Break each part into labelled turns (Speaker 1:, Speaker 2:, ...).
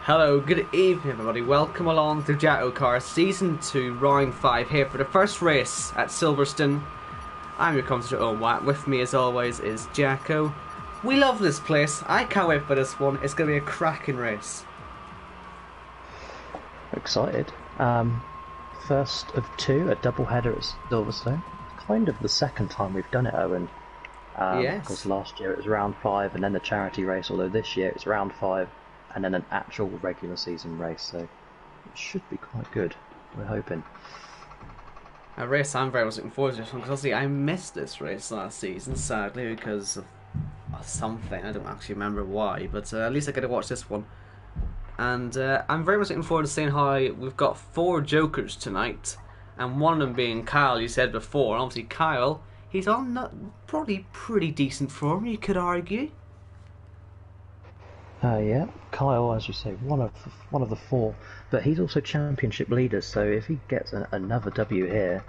Speaker 1: Hello, good evening everybody, welcome along to JACKOCAR Season 2, Round 5 here for the first race at Silverstone. I'm your commentator Owen Watt, with me as always is Jacko. We love this place, I can't wait for this one, it's going to be a cracking race.
Speaker 2: Excited. First of two, a double header at Silverstone. Kind of the second time we've done it, Owen.
Speaker 1: Yes.
Speaker 2: Because last year it was round 5 and then the charity race, although this year it's round 5 and then an actual regular season race, so it should be quite good, we're hoping.
Speaker 1: A race I'm very much looking forward to this one, because obviously I missed this race last season, sadly, because of something, I don't actually remember why, but at least I get to watch this one. And I'm very much looking forward to seeing how we've got 4 jokers tonight, and one of them being Kyle, you said before. Obviously Kyle, he's on probably pretty decent form, you could argue.
Speaker 2: Yeah, Kyle, as you say, one of the 4, but he's also championship leader. So if he gets another W here,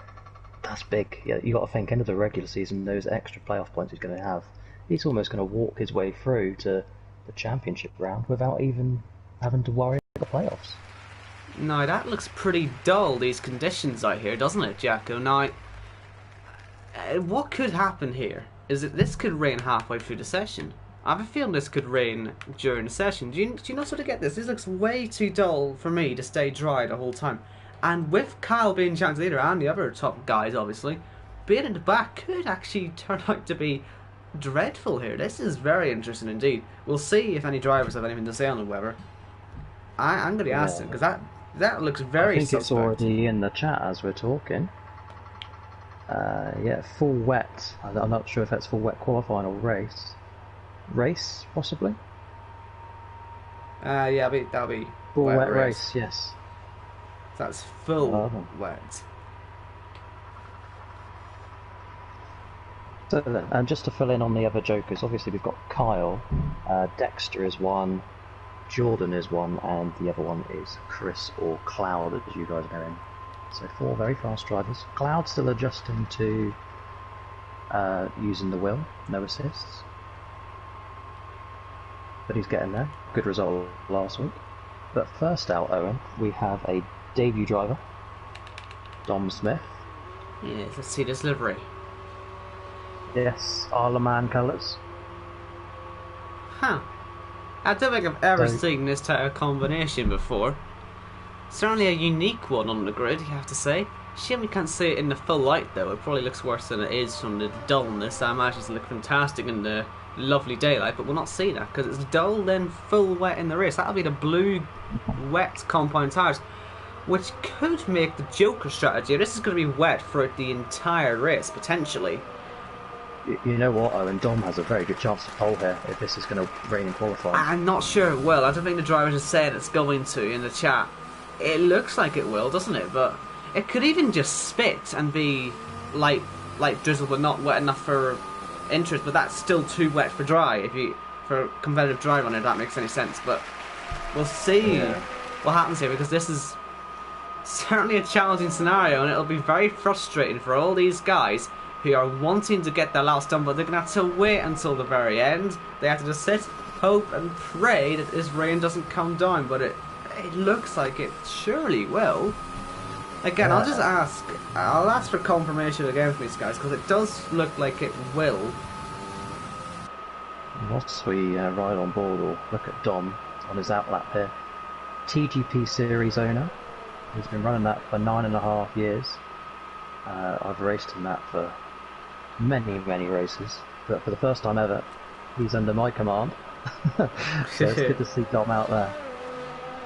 Speaker 2: that's big. Yeah, you got to think end of the regular season, those extra playoff points he's going to have. He's almost going to walk his way through to the championship round without even having to worry about the playoffs.
Speaker 1: Now that looks pretty dull. These conditions out here, doesn't it, Jacko? Now, what could happen here is that this could rain halfway through the session. I have a feeling this could rain during the session. Do you not sort of get this? This looks way too dull for me to stay dry the whole time. And with Kyle being chance leader and the other top guys, obviously, being in the back could actually turn out to be dreadful here. This is very interesting indeed. We'll see if any drivers have anything to say on the weather. I'm going to ask them, because that looks very suspect.
Speaker 2: I think it's already in the chat as we're talking. Yeah, full wet. I'm not sure if that's full wet qualifying or race, possibly?
Speaker 1: Yeah, that'll be
Speaker 2: full wet race, yes.
Speaker 1: That's full wet.
Speaker 2: So then, and just to fill in on the other jokers, obviously we've got Kyle, Dexter is one, Jordan is one, and the other one is Chris or Cloud, as you guys know him. So 4 very fast drivers. Cloud still adjusting to using the wheel, no assists. But he's getting there. Good result last week. But first out, Owen, we have a debut driver, Dom Smith.
Speaker 1: Yeah, let's see this livery.
Speaker 2: Yes, Isle of Man colours.
Speaker 1: Huh. I don't think I've ever seen this type of combination before. Certainly a unique one on the grid, you have to say. Shame we can't see it in the full light though. It probably looks worse than it is from the dullness. I imagine it's look fantastic in the lovely daylight, but we'll not see that because it's dull then full wet in the race. That'll be the blue wet compound tyres, which could make the Joker strategy. This is going to be wet for the entire race potentially.
Speaker 2: You know what, Owen, Dom has a very good chance to pole here if this is going to rain in qualifying.
Speaker 1: I'm not sure it will. I don't think the drivers have said it's going to in the chat. It looks like it will, doesn't it? But it could even just spit and be like drizzle, but not wet enough for interest. But that's still too wet for dry. For competitive drive on it, if that makes any sense. But we'll see what happens here, because this is certainly a challenging scenario, and it'll be very frustrating for all these guys who are wanting to get their last done, but they're going to have to wait until the very end. They have to just sit, hope, and pray that this rain doesn't come down. But it looks like it surely will. Again, I'll ask for confirmation again from these guys, because it does look like it will.
Speaker 2: Whilst we ride on board or look at Dom on his outlap here, TGP Series owner, he's been running that for 9.5 years. I've raced in that for many races, but for the first time ever, he's under my command. So it's good to see Dom out there.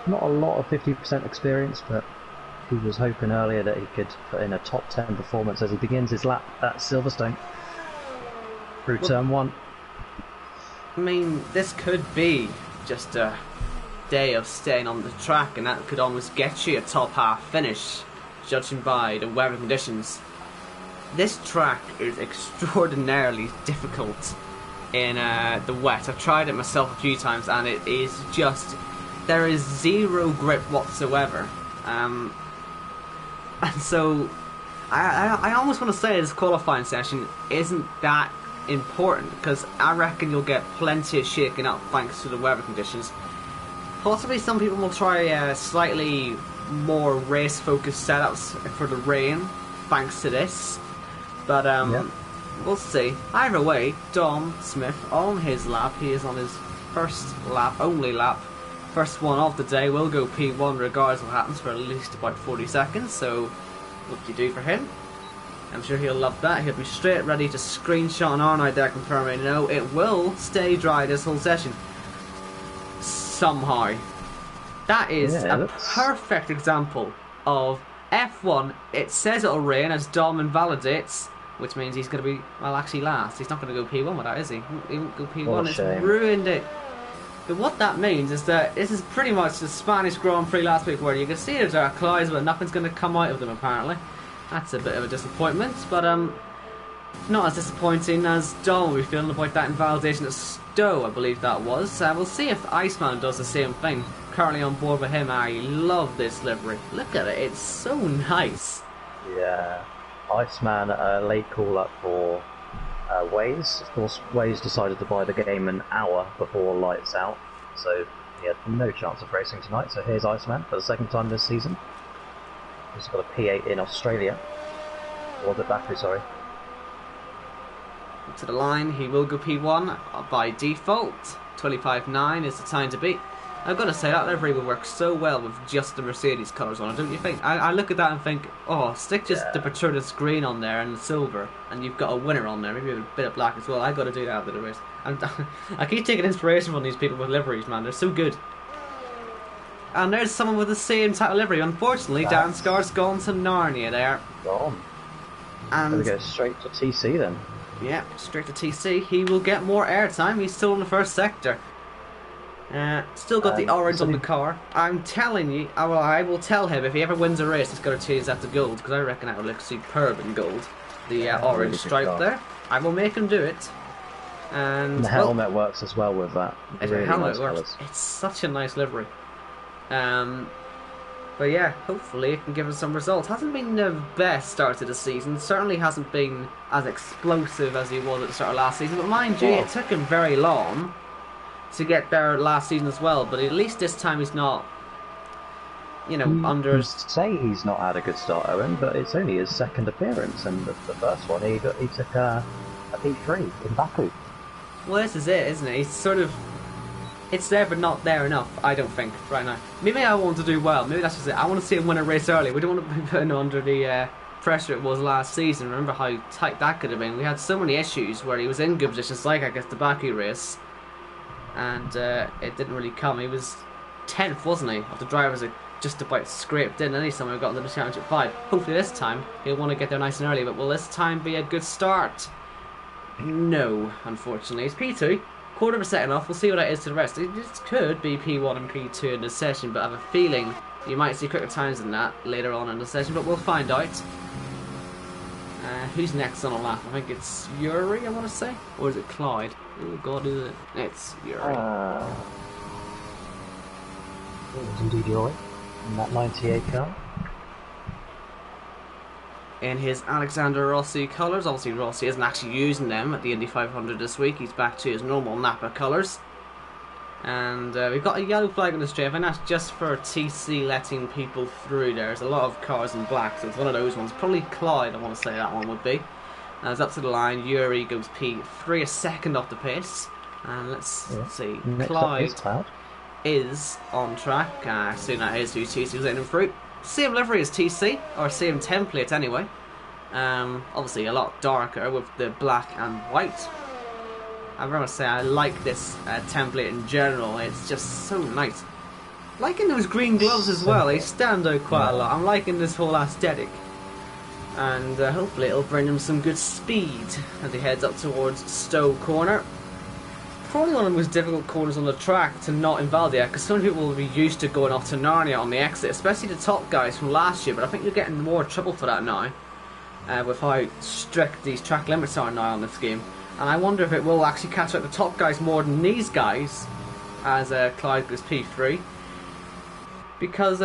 Speaker 2: Not a lot of 50% experience, but he was hoping earlier that he could put in a top 10 performance as he begins his lap at Silverstone through turn 1.
Speaker 1: I mean, this could be just a day of staying on the track, and that could almost get you a top half finish, judging by the weather conditions. This track is extraordinarily difficult in the wet. I've tried it myself a few times, and it is just, there is zero grip whatsoever. And so I almost want to say this qualifying session isn't that important, because I reckon you'll get plenty of shaking up thanks to the weather conditions. Possibly some people will try slightly more race-focused setups for the rain, thanks to this. But we'll see. Either way, Dom Smith on his lap. He is on his first lap, only lap. First one of the day will go P1 regardless of what happens for at least about 40 seconds. So, what do you do for him? I'm sure he'll love that. He'll be straight ready to screenshot an R9 there confirming no, it will stay dry this whole session. Somehow. That is a perfect example of F1. It says it'll rain as Dom invalidates, which means he's going to be, well, actually last. He's not going to go P1 with that, is he? He won't go P1. It's ruined it. But what that means is that this is pretty much the Spanish Grand Prix last week, where you can see there's dark clouds, but nothing's going to come out of them, apparently. That's a bit of a disappointment, but not as disappointing as Dom will be feeling about that invalidation at Stowe, I believe that was. We'll see if Iceman does the same thing. Currently on board with him. I love this livery. Look at it, it's so nice.
Speaker 2: Yeah, Iceman late call up for Waze. Of course, Waze decided to buy the game an hour before lights out, so he had no chance of racing tonight. So here's Iceman for the second time this season. He's got a P8 in Australia. Or the Baku, sorry.
Speaker 1: To the line, he will go P1 by default. 25.9 is the time to beat. I've got to say, that livery would work so well with just the Mercedes colours on it, don't you think? I look at that and think, oh, stick just the Petronas green on there and the silver, and you've got a winner on there, maybe a bit of black as well. I've got to do that after the race. I keep taking inspiration from these people with liveries, man, they're so good. And there's someone with the same type of livery. Unfortunately, Dansgaard's gone to Narnia there.
Speaker 2: Gone.
Speaker 1: And
Speaker 2: we go straight to TC then.
Speaker 1: Yeah, straight to TC. He will get more airtime. He's still in the first sector. Still got the orange on the car. I'm telling you, I will tell him if he ever wins a race, he's got to change that to gold, because I reckon that would look superb in gold. The orange
Speaker 2: really
Speaker 1: stripe there. I will make him do it. And
Speaker 2: the helmet works as well with that.
Speaker 1: Really helmet works. It's such a nice livery. But yeah, hopefully it can give us some results. Hasn't been the best start to the season. Certainly hasn't been as explosive as he was at the start of last season. But mind you, it took him very long to get there last season as well. But at least this time he's not, you know, under...
Speaker 2: You say he's not had a good start, Owen, but it's only his second appearance. And the first one, he took a P3 in Baku.
Speaker 1: Well, this is it, isn't it? He's sort of... It's there, but not there enough, I don't think, right now. Maybe I want to do well. Maybe that's just it. I want to see him win a race early. We don't want to be putting him under the pressure it was last season. Remember how tight that could have been. We had so many issues where he was in good positions, like, I guess, the Baku race. And it didn't really come. He was 10th, wasn't he? Of the drivers that just about scraped in any time we got into the Championship 5. Hopefully this time he'll want to get there nice and early. But will this time be a good start? No, unfortunately. It's P2. Quarter of a second off, we'll see what that is to the rest. It just could be P1 and P2 in this session, but I have a feeling you might see quicker times than that later on in the session, but we'll find out. Who's next on a lap? I think it's Yuri, I want to say? Or is it Clyde? Oh god, is it? It's Yuri.
Speaker 2: It was indeed Yuri in that 98 car.
Speaker 1: In his Alexander Rossi colours. Obviously Rossi isn't actually using them at the Indy 500 this week. He's back to his normal Napa colours. And we've got a yellow flag on the straight. I think that's just for TC letting people through. There's a lot of cars in black, so it's one of those ones. Probably Clyde, I want to say that one would be. It's up to the line. Yuri goes P3, a second off the pace. And let's see. Clyde is on track. Soon that is who TC was aiming through. Same livery as TC, or same template anyway. Obviously a lot darker with the black and white. I want to say I like this template in general. It's just so nice. Liking those green gloves as well. They stand out quite a lot. I'm liking this whole aesthetic. And hopefully it'll bring him some good speed as he heads up towards Stowe Corner. Probably one of the most difficult corners on the track to not invalidate, because some people will be used to going off to Narnia on the exit, especially the top guys from last year, but I think you're getting more trouble for that now, with how strict these track limits are now on this game. And I wonder if it will actually catch up the top guys more than these guys, as Clyde goes P3, because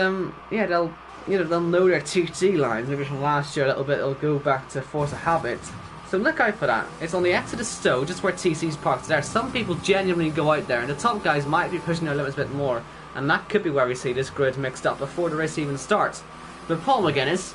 Speaker 1: yeah, they'll know their TT lines maybe from last year a little bit. It'll go back to force of habit. So look out for that. It's on the exit of Stowe, just where TC's parked there. Some people genuinely go out there, and the top guys might be pushing their limits a bit more And that could be where we see this grid mixed up before the race even starts. But Paul McGuinness,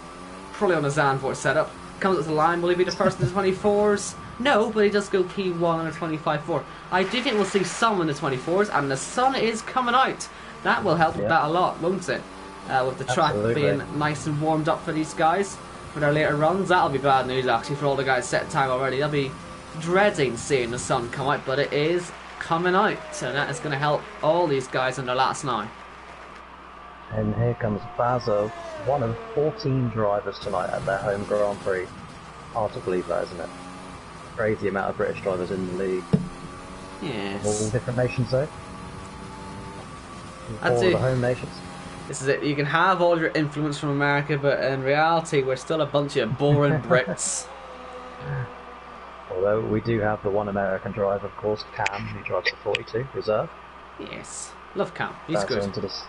Speaker 1: probably on a Zandvoort setup, comes up to the line. Will he be the first in the 24s? No, but he does go P1 on a 25.4. I do think we'll see some in the 24s, and the sun is coming out. That will help with that a lot, won't it? With the track being nice and warmed up for these guys for their later runs. That'll be bad news, actually, for all the guys set time already. They'll be dreading seeing the sun come out, but it is coming out, so that is going to help all these guys in their laps now.
Speaker 2: And here comes Bazo, one of 14 drivers tonight at their home Grand Prix. Hard to believe that, isn't it? Crazy amount of British drivers in the league.
Speaker 1: Yes.
Speaker 2: All different nations though. All of the home nations.
Speaker 1: This is it. You can have all your influence from America, but in reality we're still a bunch of boring Brits.
Speaker 2: Although we do have the one American driver, of course, Cam, who drives the 42 reserve.
Speaker 1: Yes, love Cam. He's
Speaker 2: That's
Speaker 1: good.
Speaker 2: Into this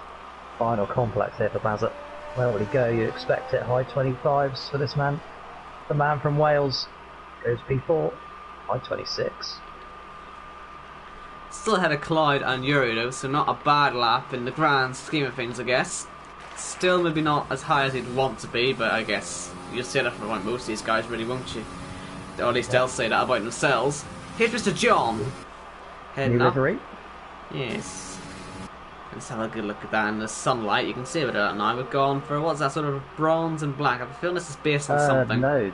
Speaker 2: final complex here for Bazza. Where will he go? You expect it. High 25s for this man. The man from Wales goes P4. High 26.
Speaker 1: Still ahead of Clyde and Yuri though, so not a bad lap in the grand scheme of things, I guess. Still maybe not as high as he'd want to be, but I guess you'll say that for most of these guys, really, won't you? Or at least they'll say that about themselves. Here's Mr. John. Heading
Speaker 2: New
Speaker 1: up.
Speaker 2: livery?
Speaker 1: Yes. Let's have a good look at that in the sunlight. You can see it out now. We've gone for, what's that, sort of bronze and black? I have a feeling this is based on something.
Speaker 2: No.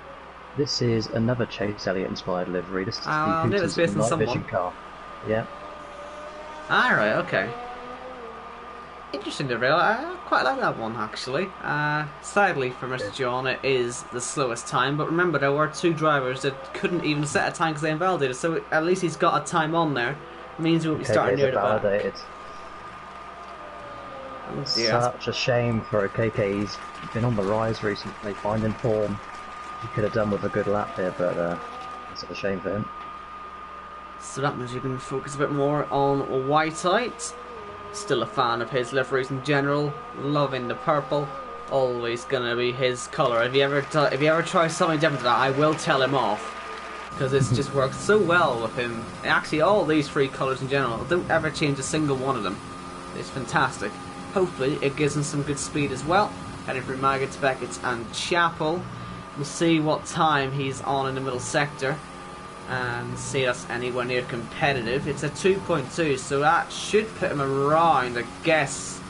Speaker 2: This is another Chase Elliott inspired livery. This is the
Speaker 1: it's based on
Speaker 2: night vision car. Yeah.
Speaker 1: Alright, okay. Interesting to realize. I quite like that one, actually. Sadly for Mr. John, it is the slowest time, but remember there were two drivers that couldn't even set a time because they invalidated, so at least he's got a time on there. It means we won't be starting near the back.
Speaker 2: Oh, such a shame for KK. He's been on the rise recently, finding form. He could have done with a good lap here, but it's a shame for him.
Speaker 1: So that means you can focus a bit more on whiteout. Still a fan of his liveries in general. Loving the purple. Always gonna be his colour. If you ever try something different to that, I will tell him off. Because it's just worked so well with him. Actually, all these three colours in general. Don't ever change a single one of them. It's fantastic. Hopefully it gives him some good speed as well. Heading through Maggots, Beckett's and Chapel. We'll see what time he's on in the middle sector. And see us anywhere near competitive. It's a 2.2, so that should put him around, I guess,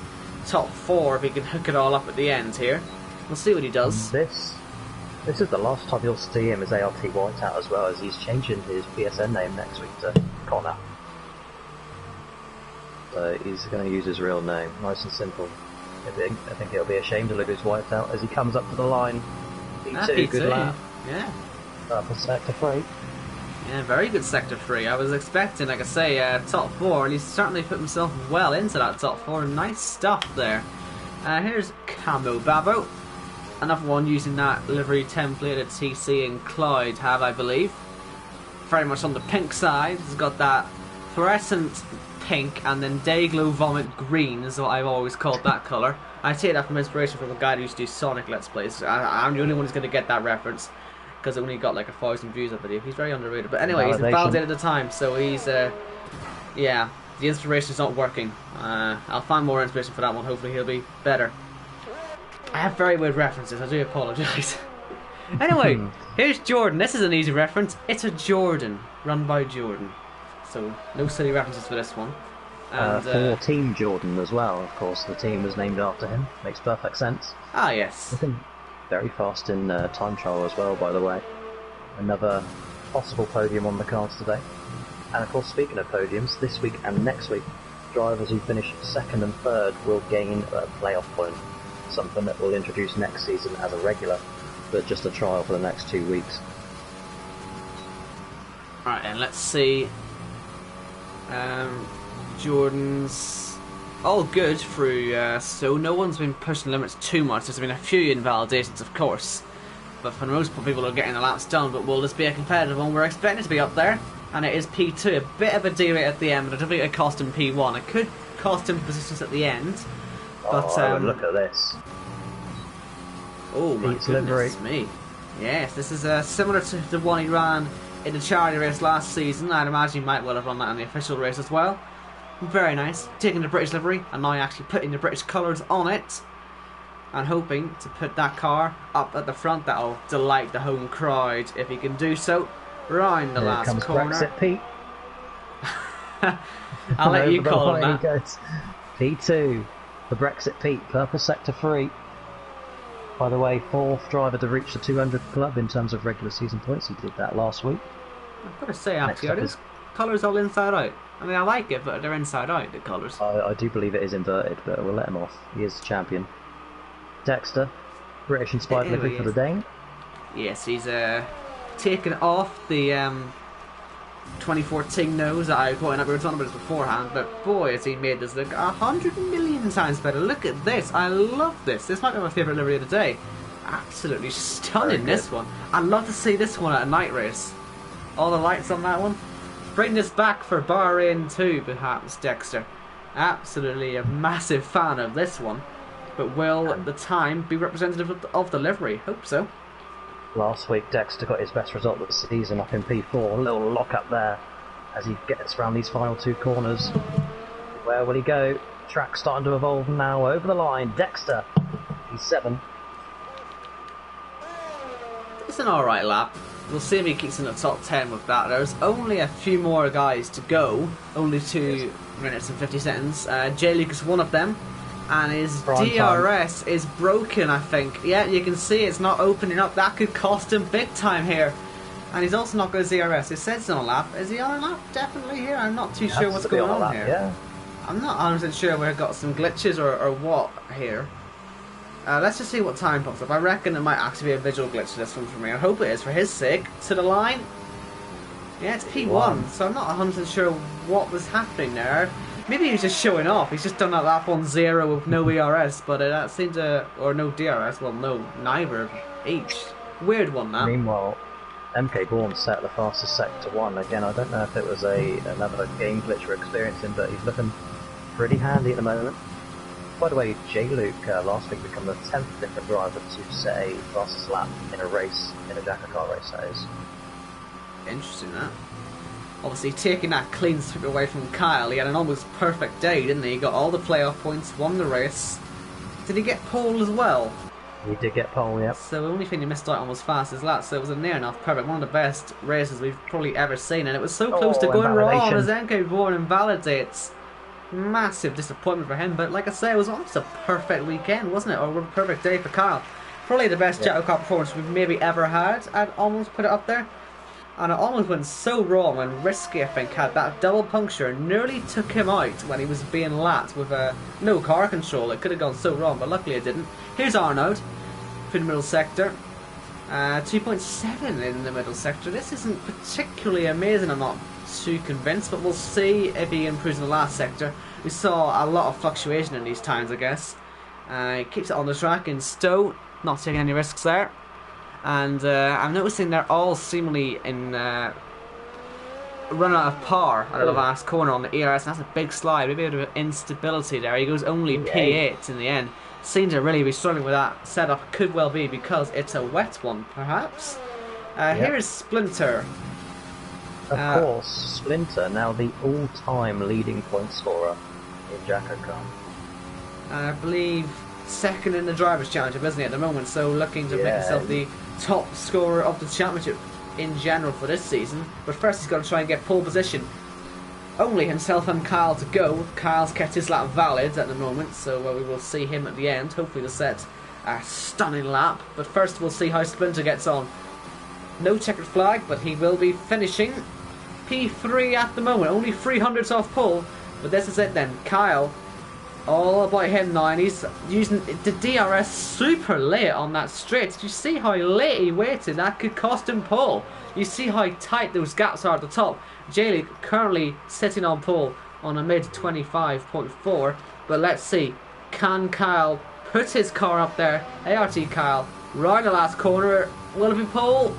Speaker 1: top 4 if he can hook it all up at the end here. We'll see what he does.
Speaker 2: This is the last time you'll see him as ART Whiteout, as well as he's changing his PSN name next week to Connor. So he's going to use his real name, nice and simple. I think it'll be a shame to lose his Whiteout as he comes up to the line. P2, good lap.
Speaker 1: Yeah.
Speaker 2: For sector 3.
Speaker 1: Yeah, very good sector 3. I was expecting, like I say, top 4, and he's certainly put himself well into that top 4. Nice stuff there. Here's Camo Babo. Another one using that livery template that TC and Clyde have, I believe. Very much on the pink side. He's got that fluorescent pink and then Dayglow Vomit Green is what I've always called that colour. I take that from inspiration from a guy who used to do Sonic Let's Plays. I'm the only one who's going to get that reference, because it only got like 1,000 views, I believe. He's very underrated. But anyway, he's validated at the time, so he's, yeah, the inspiration's not working. I'll find more inspiration for that one. Hopefully he'll be better. I have very weird references, I do apologise. Anyway, here's Jordan. This is an easy reference. It's a Jordan, run by Jordan. So, no silly references for this one. And,
Speaker 2: for Team Jordan as well, of course. The team was named after him. Makes perfect sense.
Speaker 1: Ah, yes.
Speaker 2: Very fast in time trial as well, by the way. Another possible podium on the cards today. And of course, speaking of podiums, this week and next week, drivers who finish 2nd and 3rd will gain a playoff point. Something that we'll introduce next season as a regular, but just a trial for the next 2 weeks.
Speaker 1: Right, and let's see. Jordan's all good through, so no one's been pushing limits too much. There's been a few invalidations, of course, but for the most part people are getting the laps done. But will this be a competitive one? We're expecting it to be up there, and it is P2. A bit of a D-rate at the end, but I don't think it cost him P1. It could cost him positions at the end, but
Speaker 2: look at this.
Speaker 1: Oh my goodness me. Yes, this is similar to the one he ran in the charity race last season. I'd imagine he might well have run that in the official race as well. Very nice. Taking the British livery and now actually putting the British colours on it. And hoping to put that car up at the front. That'll delight the home crowd if he can do so. Round the last
Speaker 2: comes
Speaker 1: corner.
Speaker 2: Brexit Pete.
Speaker 1: I'll let you call him that.
Speaker 2: Goes. P2, the Brexit Pete, purple sector 3. By the way, 4th driver to reach the 200 club in terms of regular season points. He did that last week.
Speaker 1: I've got to say, actually, are these colours all inside out? I mean, I like it, but they're inside out, the colours.
Speaker 2: I do believe it is inverted, but we'll let him off. He is the champion. Dexter, British inspired livery for the Dane.
Speaker 1: Yes, he's taken off the 2014 nose that I pointed out. We were talking about this beforehand, but boy, has he made this look 100 million times better. Look at this. I love this. This might be my favourite livery of the day. Absolutely stunning, this one. I'd love to see this one at a night race. All the lights on that one. Bring this back for Bahrain 2, perhaps, Dexter. Absolutely a massive fan of this one. But will the time be representative of the livery? Hope so.
Speaker 2: Last week, Dexter got his best result of the season up in P4. A little lock up there as he gets around these final 2 corners. Where will he go? Track starting to evolve now. Over the line, Dexter. He's 7.
Speaker 1: It's an alright lap. We'll see if he keeps in the top 10 with that. There's only a few more guys to go. Only 2 minutes and 50 seconds. J-Luke is one of them. And his DRS is broken, I think. Yeah, you can see it's not opening up. That could cost him big time here. And he's also not got his DRS. It says he's on a lap. Is he on a lap? Definitely here. I'm not too sure what's going on here.
Speaker 2: Yeah.
Speaker 1: I'm not 100% sure we've got some glitches or what here. Let's just see what time pops up. I reckon it might actually be a visual glitch to this one for me. I hope it is for his sake. To the line. Yeah, it's P1, so I'm not 100% sure what was happening there. Maybe he was just showing off. He's just done that lap on 0 with no ERS, but that seemed to... Or no DRS. Well, no, neither of each. Weird one, that.
Speaker 2: Meanwhile, MK Bourne set the fastest sector 1. Again, I don't know if it was another game glitch we're experiencing, but he's looking pretty handy at the moment. By the way, J-Luke last week became the 10th different driver to set a fastest lap in a race, in a JACKOCAR race, that is.
Speaker 1: Interesting, that. Obviously, taking that clean sweep away from Kyle, he had an almost perfect day, didn't he? He got all the playoff points, won the race. Did he get pole as well?
Speaker 2: He did get pole, yep.
Speaker 1: So the only thing he missed out on was fastest lap, so it was a near enough perfect. One of the best races we've probably ever seen, and it was so close to going wrong as MK Bourne invalidates. Massive disappointment for him, but like I say, it was almost a perfect weekend, wasn't it? Or a perfect day for Kyle. Probably the best JACKOCAR performance we've maybe ever had. I'd almost put it up there. And it almost went so wrong when Risky, I think, had that double puncture and nearly took him out when he was being lapped with no car control. It could have gone so wrong, but luckily it didn't. Here's Arnaud through the middle sector. 2.7 in the middle sector. This isn't particularly amazing, I'm not too convinced, but we'll see if he improves in the last sector. We saw a lot of fluctuation in these times, I guess. He keeps it on the track in Stowe, not taking any risks there. And I'm noticing they're all seemingly in run out of power out of the last corner on the ERS, and that's a big slide. Maybe a bit of instability there. He goes only P8 in the end. Seems to really be struggling with that setup. Could well be because it's a wet one, perhaps. Here is Splinter.
Speaker 2: Of course, Splinter, now the all-time leading point scorer in JACKOCAR.
Speaker 1: I believe second in the Drivers' Championship, isn't he, at the moment? So looking to make himself the top scorer of the championship in general for this season. But first he's got to try and get pole position. Only himself and Kyle to go. Kyle's kept his lap valid at the moment, so we will see him at the end. Hopefully to set a stunning lap. But first we'll see how Splinter gets on. No checkered flag, but he will be finishing P3 at the moment. Only 300s off pole. But this is it then. Kyle, all about him now, and he's using the DRS super late on that straight. Did you see how late he waited? That could cost him pole. You see how tight those gaps are at the top. J-League currently sitting on pole on a mid 25.4. But let's see, can Kyle put his car up there? ART Kyle, round the last corner. Will it be pole?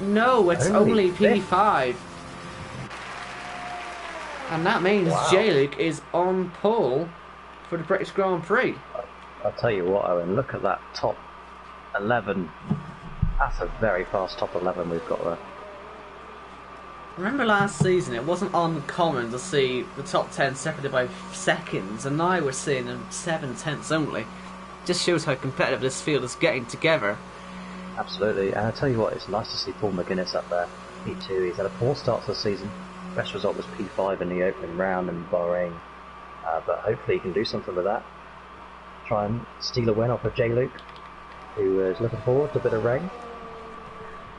Speaker 1: No, it's only P5. And that means J-League is on pole for the British Grand Prix.
Speaker 2: I'll tell you what, Owen, look at that top 11. That's a very fast top 11 we've got there.
Speaker 1: Remember last season, it wasn't uncommon to see the top 10 separated by seconds, and now we're seeing them 7/10 only. Just shows how competitive this field is getting together.
Speaker 2: Absolutely, and I tell you what, it's nice to see Paul McGuinness up there. P2, he's had a poor start to the season. Best result was P5 in the opening round in Bahrain, but hopefully he can do something with that. Try and steal a win off of J. Luke, who is looking forward to a bit of rain.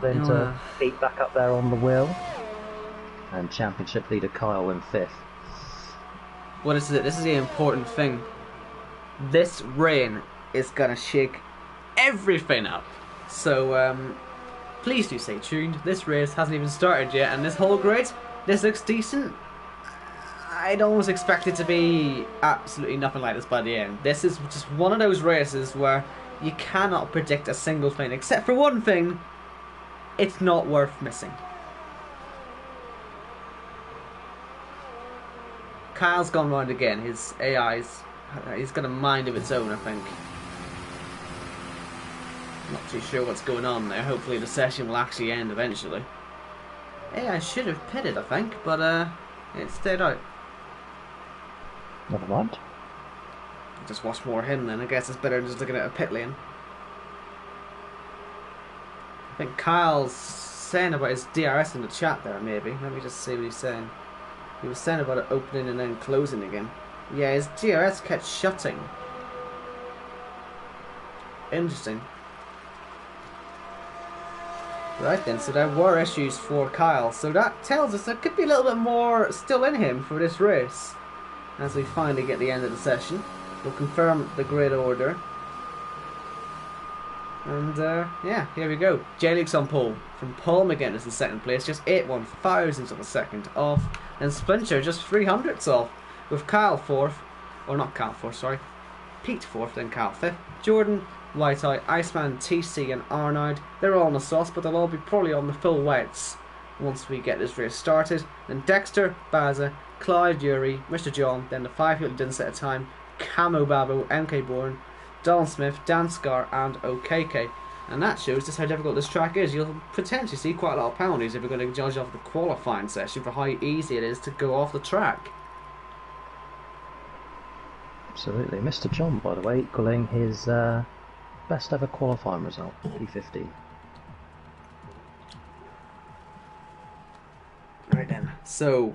Speaker 2: Then to beat back up there on the wheel. And championship leader Kyle in 5th.
Speaker 1: What is it? This is the important thing. This rain is gonna shake everything up. So please do stay tuned. This race hasn't even started yet, and this whole grid, this looks decent. I'd almost expect it to be absolutely nothing like this by the end. This is just one of those races where you cannot predict a single thing, except for one thing: it's not worth missing. Kyle's gone round again. His he's got a mind of its own, I think. Not too sure what's going on there. Hopefully the session will actually end eventually. AI should have pitted, I think, but it stayed out.
Speaker 2: Never mind.
Speaker 1: Just watch more of him then. I guess it's better than just looking at a pit lane. I think Kyle's saying about his DRS in the chat there, maybe. Let me just see what he's saying. He was saying about it opening and then closing again. Yeah, his DRS kept shutting. Interesting. Right then, so there were issues for Kyle. So that tells us there could be a little bit more still in him for this race. As we finally get the end of the session. We'll confirm the grid order. And yeah, here we go. J-Luke's on pole. From Paul McGuinness in 2nd place, just 8/1000ths of a second off. And Splinter just 300ths off. With Kyle 4th, or not Kyle 4th, sorry. Pete 4th, then Kyle 5th. Jordan, Whiteye, Iceman, TC and Arnoud, they're all on the sauce, but they'll all be probably on the full wets once we get this race started. Then Dexter, Baza, Clyde, Yuri, Mr. John, then the 5 people who didn't set a time, Camo Babo, MK Bourne, Don Smith, Dan Scar and OKK. And that shows just how difficult this track is. You'll potentially see quite a lot of penalties if you're going to judge off the qualifying session for how easy it is to go off the track.
Speaker 2: Absolutely. Mr. John, by the way, equaling his best ever qualifying result, P50.
Speaker 1: Right then, so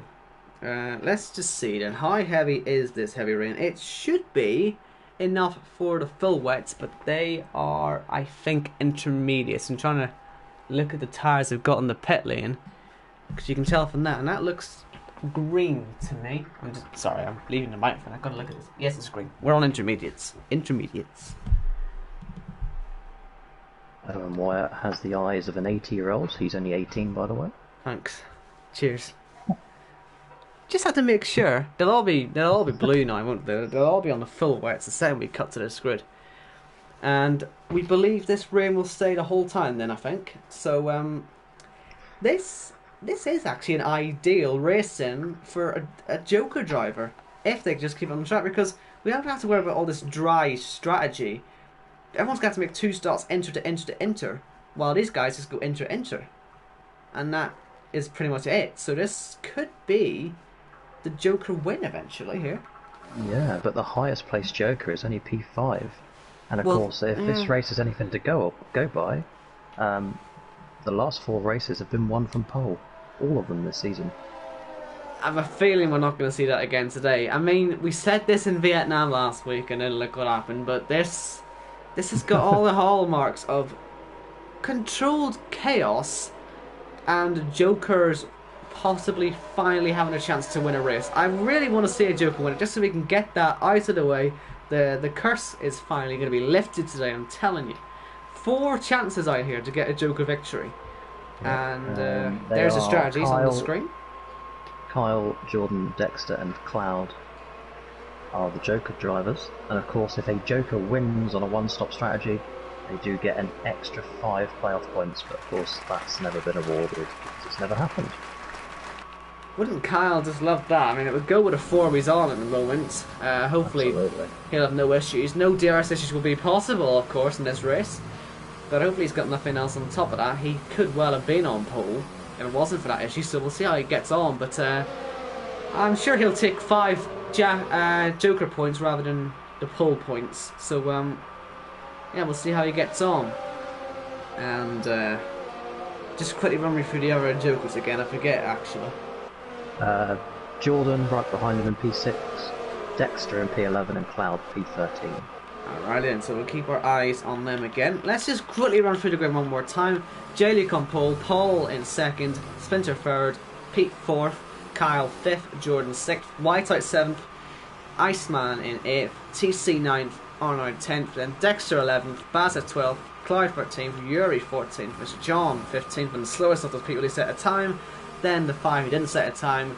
Speaker 1: let's just see then. How heavy is this heavy rain? It should be enough for the full wets, but they are, I think, intermediates. I'm trying to look at the tyres they've got on the pit lane, because you can tell from that, and that looks green to me. Sorry, I'm leaving the microphone. I've got to look at this. Yes, it's green. We're on intermediates. Intermediates.
Speaker 2: Owen Wyatt has the eyes of an 80-year-old. He's only 18, by the way.
Speaker 1: Thanks. Cheers. Just had to make sure. They'll all be blue now, won't they? They'll all be on the full wets the second we cut to this grid. And we believe this rain will stay the whole time then, I think. So this is actually an ideal racing for a Joker driver, if they just keep it on the track, because we don't have to worry about all this dry strategy. Everyone's got to make 2 starts, enter to enter to enter, while these guys just go enter enter. And that is pretty much it. So this could be the Joker win eventually here.
Speaker 2: Yeah, but the highest placed Joker is only P5. And of course, if this race is anything to go by, the last 4 races have been won from pole. All of them this season.
Speaker 1: I have a feeling we're not going to see that again today. I mean, we said this in Vietnam last week and then look what happened, but this has got all the hallmarks of controlled chaos and Jokers possibly finally having a chance to win a race. I really want to see a Joker win it, just so we can get that out of the way. The curse is finally going to be lifted today, I'm telling you. 4 chances out here to get a Joker victory. And there's the strategies on the screen.
Speaker 2: Kyle, Jordan, Dexter and Cloud are the Joker drivers. And of course, if a Joker wins on a one-stop strategy, they do get an extra 5 playoff points. But of course, that's never been awarded because it's never happened.
Speaker 1: Wouldn't Kyle just love that? I mean, it would go with a 4 he's on at the moment. Hopefully,
Speaker 2: Absolutely.
Speaker 1: He'll have no issues. No DRS issues will be possible, of course, in this race. But hopefully he's got nothing else on top of that. He could well have been on pole. if it wasn't for that issue, so we'll see how he gets on. But I'm sure he'll take 5 Joker points rather than the pole points. So yeah, we'll see how he gets on. And just quickly run me through the other Jokers again. I forget actually.
Speaker 2: Jordan right behind him in P6, Dexter in P11, and Cloud P13.
Speaker 1: Alright then, so we'll keep our eyes on them again. Let's just quickly run through the grid one more time. J-Luke on pole, Paul in 2nd, Splinter 3rd, Pete 4th, Kyle 5th, Jordan 6th, Whiteout 7th, Iceman in 8th, TC 9th, Arnold 10th, then Dexter 11th, Baz at 12th, Clyde 13th, Yuri 14th, Mr. John 15th, and the slowest of those people who set a time. Then the 5 who didn't set a time,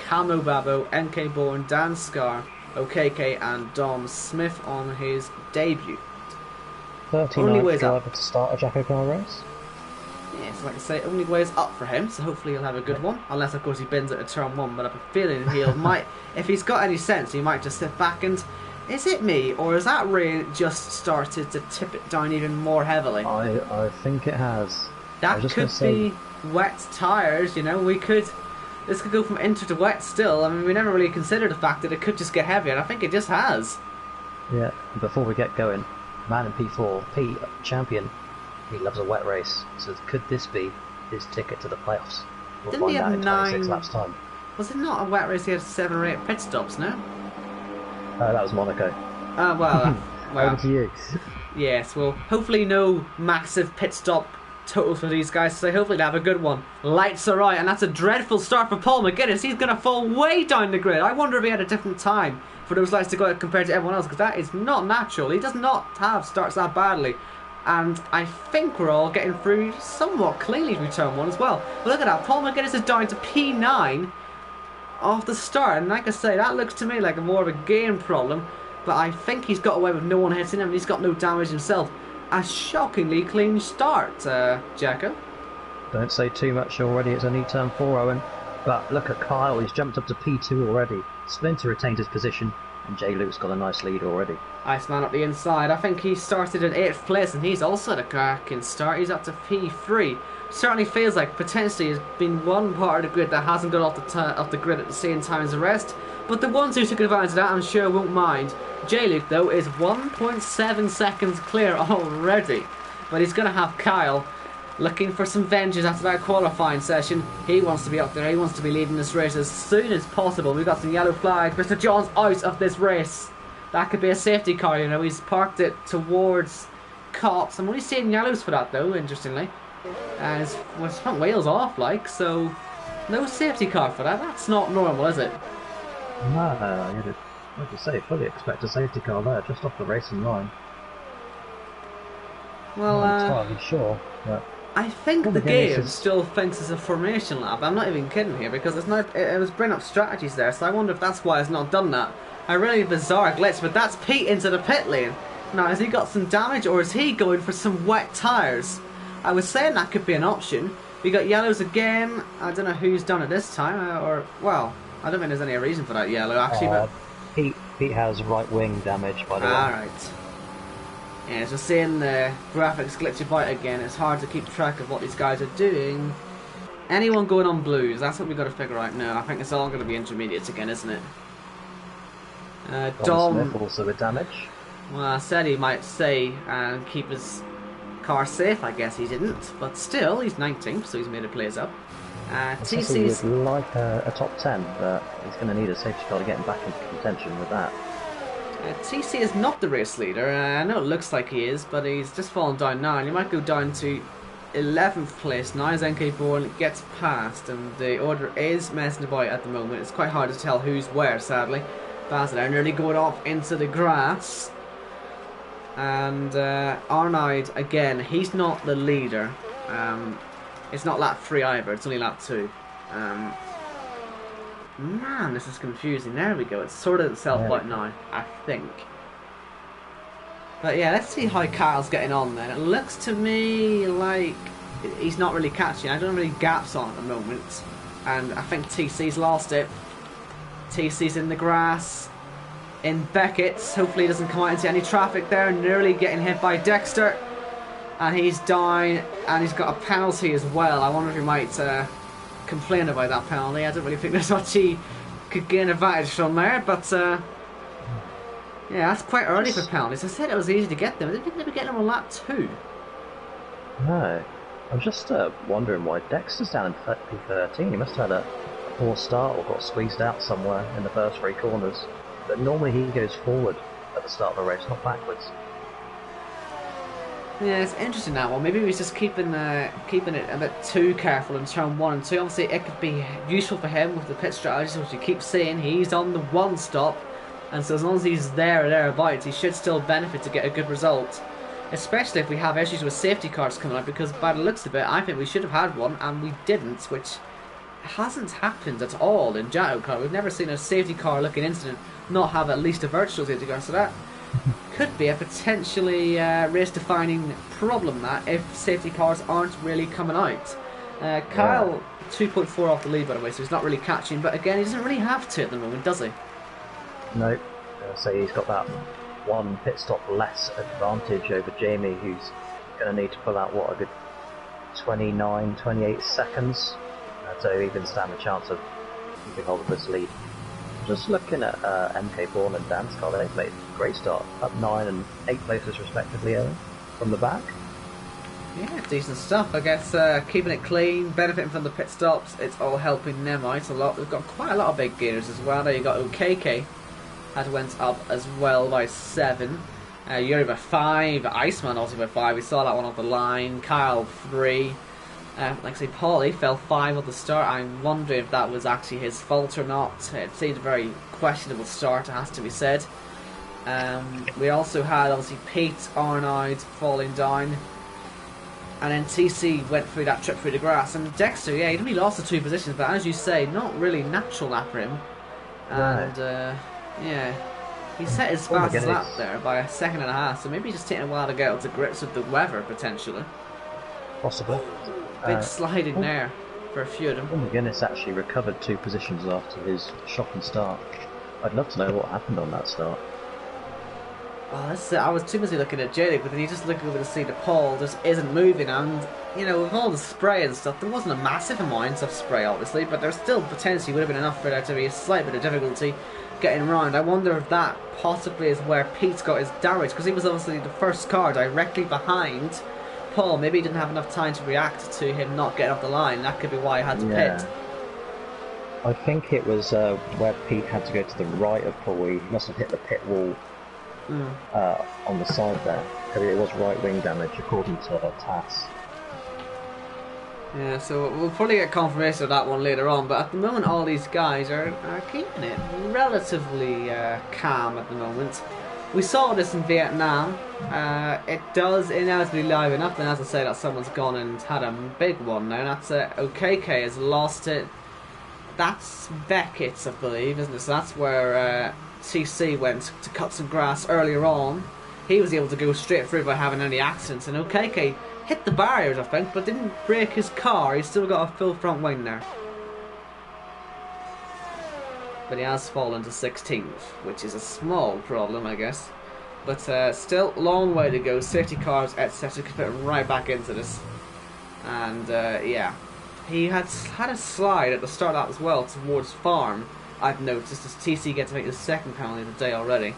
Speaker 1: Camo Babo, NK Born, Dan Scar, OKK, and Dom Smith on his debut.
Speaker 2: 39th driver to start a JACKOCAR race.
Speaker 1: Yes, like I say, only way is up for him, so hopefully he'll have a good one. Unless, of course, he bends it at turn 1, but I have a feeling might, if he's got any sense, he might just sit back and... Is it me, or has that rain just started to tip it down even more heavily?
Speaker 2: I think it has.
Speaker 1: That could be wet tyres, you know, this could go from inter to wet still. I mean, we never really considered the fact that it could just get heavier, and I think it just has.
Speaker 2: Yeah, before we get going, man in P4, Pete, champion, he loves a wet race, so could this be his ticket to the playoffs? We'll
Speaker 1: Didn't he
Speaker 2: find
Speaker 1: have
Speaker 2: out in 26
Speaker 1: 9...
Speaker 2: laps time.
Speaker 1: Was it not a wet race? He had 7 or 8 pit stops, no?
Speaker 2: That was Monaco.
Speaker 1: Well,
Speaker 2: Over to you.
Speaker 1: Yes, well, hopefully no massive pit stop totals for these guys, so hopefully they have a good one. Lights are right, and that's a dreadful start for Paul McGuinness. He's going to fall way down the grid. I wonder if he had a different time for those lights to go out compared to everyone else, because that is not natural. He does not have starts that badly. And I think we're all getting through somewhat cleanly through turn 1 as well. But look at that, Paul McGuinness is down to P9 off the start, and like I say, that looks to me like more of a game problem, but I think he's got away with no one hitting him, and he's got no damage himself. A shockingly clean start, Jacko.
Speaker 2: Don't say too much already, it's only turn 4, Owen. But look at Kyle, he's jumped up to P2 already. Splinter retained his position, and J-Luke's got a nice lead already.
Speaker 1: Iceman up the inside. I think he started in 8th place, and he's also had a cracking start. He's up to P3. Certainly feels like potentially has been one part of the grid that hasn't got off the grid at the same time as the rest. But the ones who took advantage of that, I'm sure, won't mind. J-Luke, though, is 1.7 seconds clear already. But he's going to have Kyle looking for some vengeance after that qualifying session. He wants to be up there. He wants to be leading this race as soon as possible. We've got some yellow flags. Mr. John's out of this race. That could be a safety car, you know. He's parked it towards cops. I'm only seeing yellows for that, though, interestingly. His front wheel's off, like, so no safety car for that. That's not normal, is it?
Speaker 2: No, like you say, fully expect a safety car there, just off the racing line.
Speaker 1: Well,
Speaker 2: I'm not entirely sure, but
Speaker 1: I think the game still thinks it's a formation lap. I'm not even kidding here, because it's not. It was bringing up strategies there, so I wonder if that's why it's not done that. A really bizarre glitch, but that's Pete into the pit lane. Now, has he got some damage, or is he going for some wet tyres? I was saying that could be an option. We got yellows again. I don't know who's done it this time, well, I don't think there's any reason for that yellow actually. But
Speaker 2: Pete has right wing damage, by the way.
Speaker 1: Alright. Yeah, so seeing the graphics glitch about again, it's hard to keep track of what these guys are doing. Anyone going on blues? That's what we've got to figure out now. I think it's all going to be intermediates again, isn't it?
Speaker 2: Dom Smith also with damage.
Speaker 1: Well, I said he might stay and keep his car safe. I guess he didn't, but still, he's 19th, so he's made a place up. TC's
Speaker 2: would like a top 10, but he's going to need a safety car to get him back into contention with that.
Speaker 1: TC is not the race leader. I know it looks like he is, but he's just fallen down now, and he might go down to 11th place now as NK Born gets past, and the order is messing about at the moment. It's quite hard to tell who's where, sadly. Basilare nearly going off into the grass. And Arnaud, again, he's not the leader. It's not lap 3 either, it's only lap 2. Man, this is confusing. There we go, it's sorted itself out now, I think. But yeah, let's see how Kyle's getting on then. It looks to me like he's not really catching. I don't have any gaps on at the moment. And I think TC's lost it. TC's in the grass. In Beckett's. Hopefully he doesn't come out into any traffic there. Nearly getting hit by Dexter. And he's down. And he's got a penalty as well. I wonder if he might complain about that penalty. I don't really think there's much he could gain advantage from there, but yeah, that's quite early for penalties. I said it was easy to get them. I didn't think they were getting them on lap 2.
Speaker 2: No. I'm just wondering why Dexter's down in P13. He must have had a poor start or got squeezed out somewhere in the first 3 corners. But normally he goes forward at the start of the race, not backwards.
Speaker 1: Yeah, it's interesting that one. Maybe he was just keeping it a bit too careful in turn 1 and 2. Obviously, it could be useful for him with the pit strategy, which you keep saying. He's on the 1 stop, and so as long as he's there or thereabouts, he should still benefit to get a good result. Especially if we have issues with safety cars coming out, because by the looks of it, I think we should have had one, and we didn't, which hasn't happened at all in JACKOCAR. We've never seen a safety car looking incident not have at least a virtual safety car, so that could be a potentially race-defining problem, that if safety cars aren't really coming out. Kyle, 2.4 off the lead, by the way, so he's not really catching, but again, he doesn't really have to at the moment, does he?
Speaker 2: No. So he's got that 1 pit stop less advantage over Jamie, who's going to need to pull out, what, a good 29, 28 seconds to even stand a chance of keeping hold of this lead. Just looking at MK Bourne and Nascar, they've made a great start, up 9 and 8 places respectively, Owen, from the back.
Speaker 1: Yeah, decent stuff. I guess keeping it clean, benefiting from the pit stops, it's all helping them out a lot. We've got quite a lot of big gears as well. There you got OKK, that went up as well by 7. Yuri by 5, Iceman also by 5. We saw that one off the line. Kyle 3. Like I say, Paulie fell 5 at the start. I'm wondering if that was actually his fault or not. It seemed a very questionable start, it has to be said. We also had, obviously, Pete Arnaud falling down. And then TC went through that trip through the grass. And Dexter, yeah, he only lost the 2 positions, but as you say, not really natural lap for him. And, yeah, he set his fastest lap there by 1.5 seconds, so maybe just taking a while to get up to grips with the weather, potentially.
Speaker 2: Possibly.
Speaker 1: Big sliding there for a few of them.
Speaker 2: Oh my goodness, actually recovered 2 positions after his shocking start. I'd love to know what happened on that start.
Speaker 1: Well, I was too busy looking at Jake, but then you just look over to see the pole just isn't moving, and you know, with all the spray and stuff, there wasn't a massive amount of spray obviously, but there still potentially would have been enough for there to be a slight bit of difficulty getting around. I wonder if that possibly is where Pete's got his damage, because he was obviously the first car directly behind Paul. Maybe he didn't have enough time to react to him not getting off the line. That could be why he had to pit.
Speaker 2: I think it was where Pete had to go to the right of Paul. He must have hit the pit wall on the side there, because it was right wing damage according to TAS.
Speaker 1: Yeah, so we'll probably get confirmation of that one later on, but at the moment all these guys are keeping it relatively calm at the moment. We saw this in Vietnam. It does inevitably liven up, and as I say, that someone's gone and had a big one now, and that's OKK has lost it. That's Beckett's, I believe, isn't it? So that's where TC went to cut some grass earlier on. He was able to go straight through without having any accidents, and OKK hit the barriers, I think, but didn't break his car. He's still got a full front wing there. But he has fallen to 16th, which is a small problem, I guess. But still, long way to go. Safety cars, etc. could fit right back into this. And yeah, he had a slide at the start of that as well towards farm. I've noticed as TC gets to make the 2nd penalty of the day already.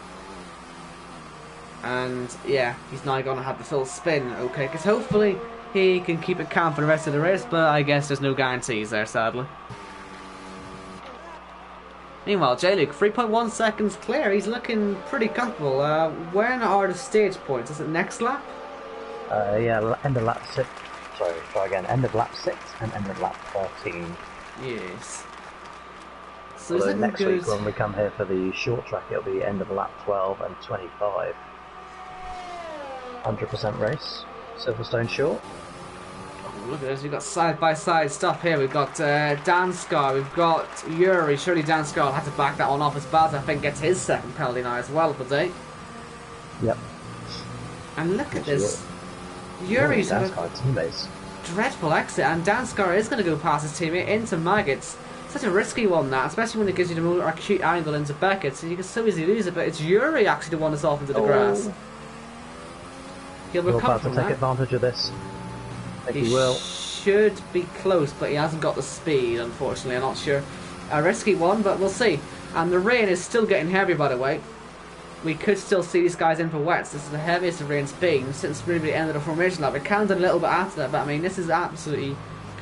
Speaker 1: And yeah, he's now going to have the full spin, okay, because hopefully he can keep it calm for the rest of the race, but I guess there's no guarantees there, sadly. Meanwhile, J-Luke, 3.1 seconds clear. He's looking pretty comfortable. When are the stage points? Is it next lap?
Speaker 2: Yeah, end of lap 6. Sorry, try again. End of lap 6 and end of lap 13.
Speaker 1: Yes. So
Speaker 2: Although next week when we come here for the short track, it'll be end of lap 12 and 25. 100% race, Silverstone short.
Speaker 1: Oh, look at this, we've got side-by-side stuff here. We've got Danscar, we've got Yuri. Surely Danscar will have to back that one off as Baz, I think, gets his 2nd penalty now as well of the day.
Speaker 2: Yep.
Speaker 1: And look at this. Yuri's had a dreadful exit, and Danscar is going to go past his teammate into Maggots. Such a risky one, that, especially when it gives you the more acute angle into Beckett, so you can so easily lose it, but it's Yuri actually the one that's off into the grass. He'll recover from that.
Speaker 2: Take advantage of this. He will.
Speaker 1: should be close, but he hasn't got the speed, unfortunately. I'm not sure. A risky one, but we'll see. And the rain is still getting heavy, by the way. We could still see these guys in for wets. This is the heaviest the rain's been since really the end of the formation lap. It counted a little bit after that, but I mean, this is absolutely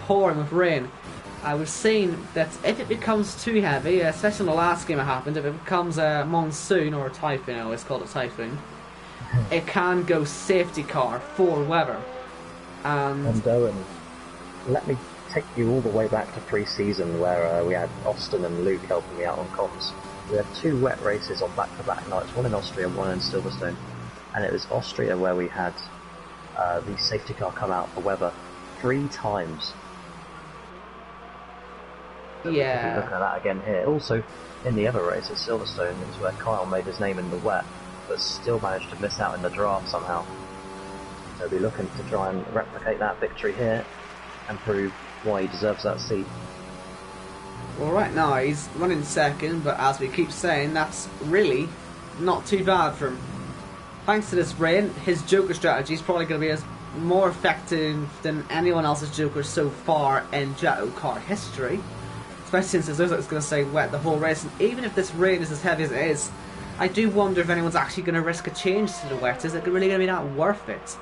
Speaker 1: pouring with rain. I was seeing that if it becomes too heavy, especially in the last game it happened, if it becomes a monsoon or a typhoon, I always call it a typhoon, it can go safety car for weather.
Speaker 2: And Owen, let me take you all the way back to pre-season where we had Austin and Luke helping me out on comms. We had 2 wet races on back-to-back nights, one in Austria and one in Silverstone. And it was Austria where we had the safety car come out for weather 3 times.
Speaker 1: Yeah.
Speaker 2: Look at that again here. Also, in the other race at Silverstone, it was where Kyle made his name in the wet, but still managed to miss out in the draft somehow. So we'll be looking to try and replicate that victory here and prove why he deserves that seat.
Speaker 1: Well, right now he's running second, but as we keep saying, that's really not too bad for him. Thanks to this rain, his Joker strategy is probably going to be as more effective than anyone else's Joker so far in JACKOCAR history. Especially since it looks like it's going to stay wet the whole race, and even if this rain is as heavy as it is, I do wonder if anyone's actually going to risk a change to the wet. Is it really going to be that worth it?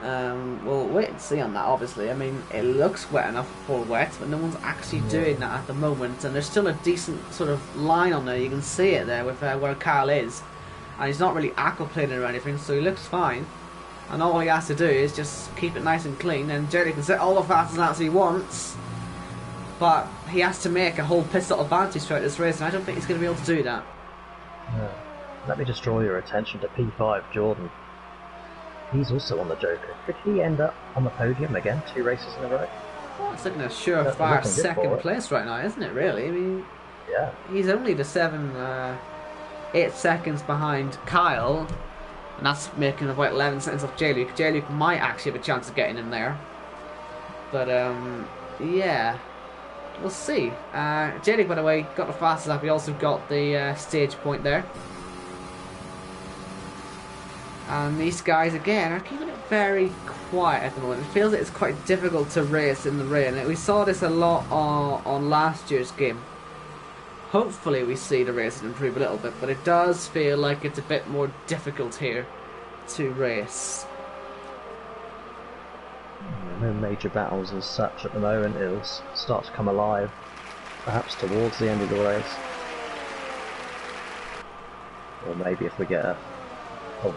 Speaker 1: We'll wait and see on that, obviously. I mean, it looks wet enough for wet, but no one's actually doing that at the moment, and there's still a decent sort of line on there. You can see it there with where Kyle is, and he's not really aquaplaning or anything, so he looks fine. And all he has to do is just keep it nice and clean, and Jerry can set all the fastest laps he wants. But he has to make a whole pistol advantage throughout this race, and I don't think he's going to be able to do that.
Speaker 2: Yeah. Let me just draw your attention to P5, Jordan. He's also on the Joker. Could he end up on the podium again, 2 races in a row?
Speaker 1: Well, it's looking a surefire second place right now, isn't it, really? I mean,
Speaker 2: yeah.
Speaker 1: He's only the 8 seconds behind Kyle, and that's making about 11 seconds off J-Luke. J-Luke might actually have a chance of getting in there. But, yeah. We'll see. J-Luke, by the way, got the fastest lap. He also got the stage point there. And these guys, again, are keeping it very quiet at the moment. It feels like it's quite difficult to race in the rain. We saw this a lot on last year's game. Hopefully we see the racing improve a little bit, but it does feel like it's a bit more difficult here to race.
Speaker 2: No major battles as such at the moment. It'll start to come alive, perhaps towards the end of the race. Or maybe if we get a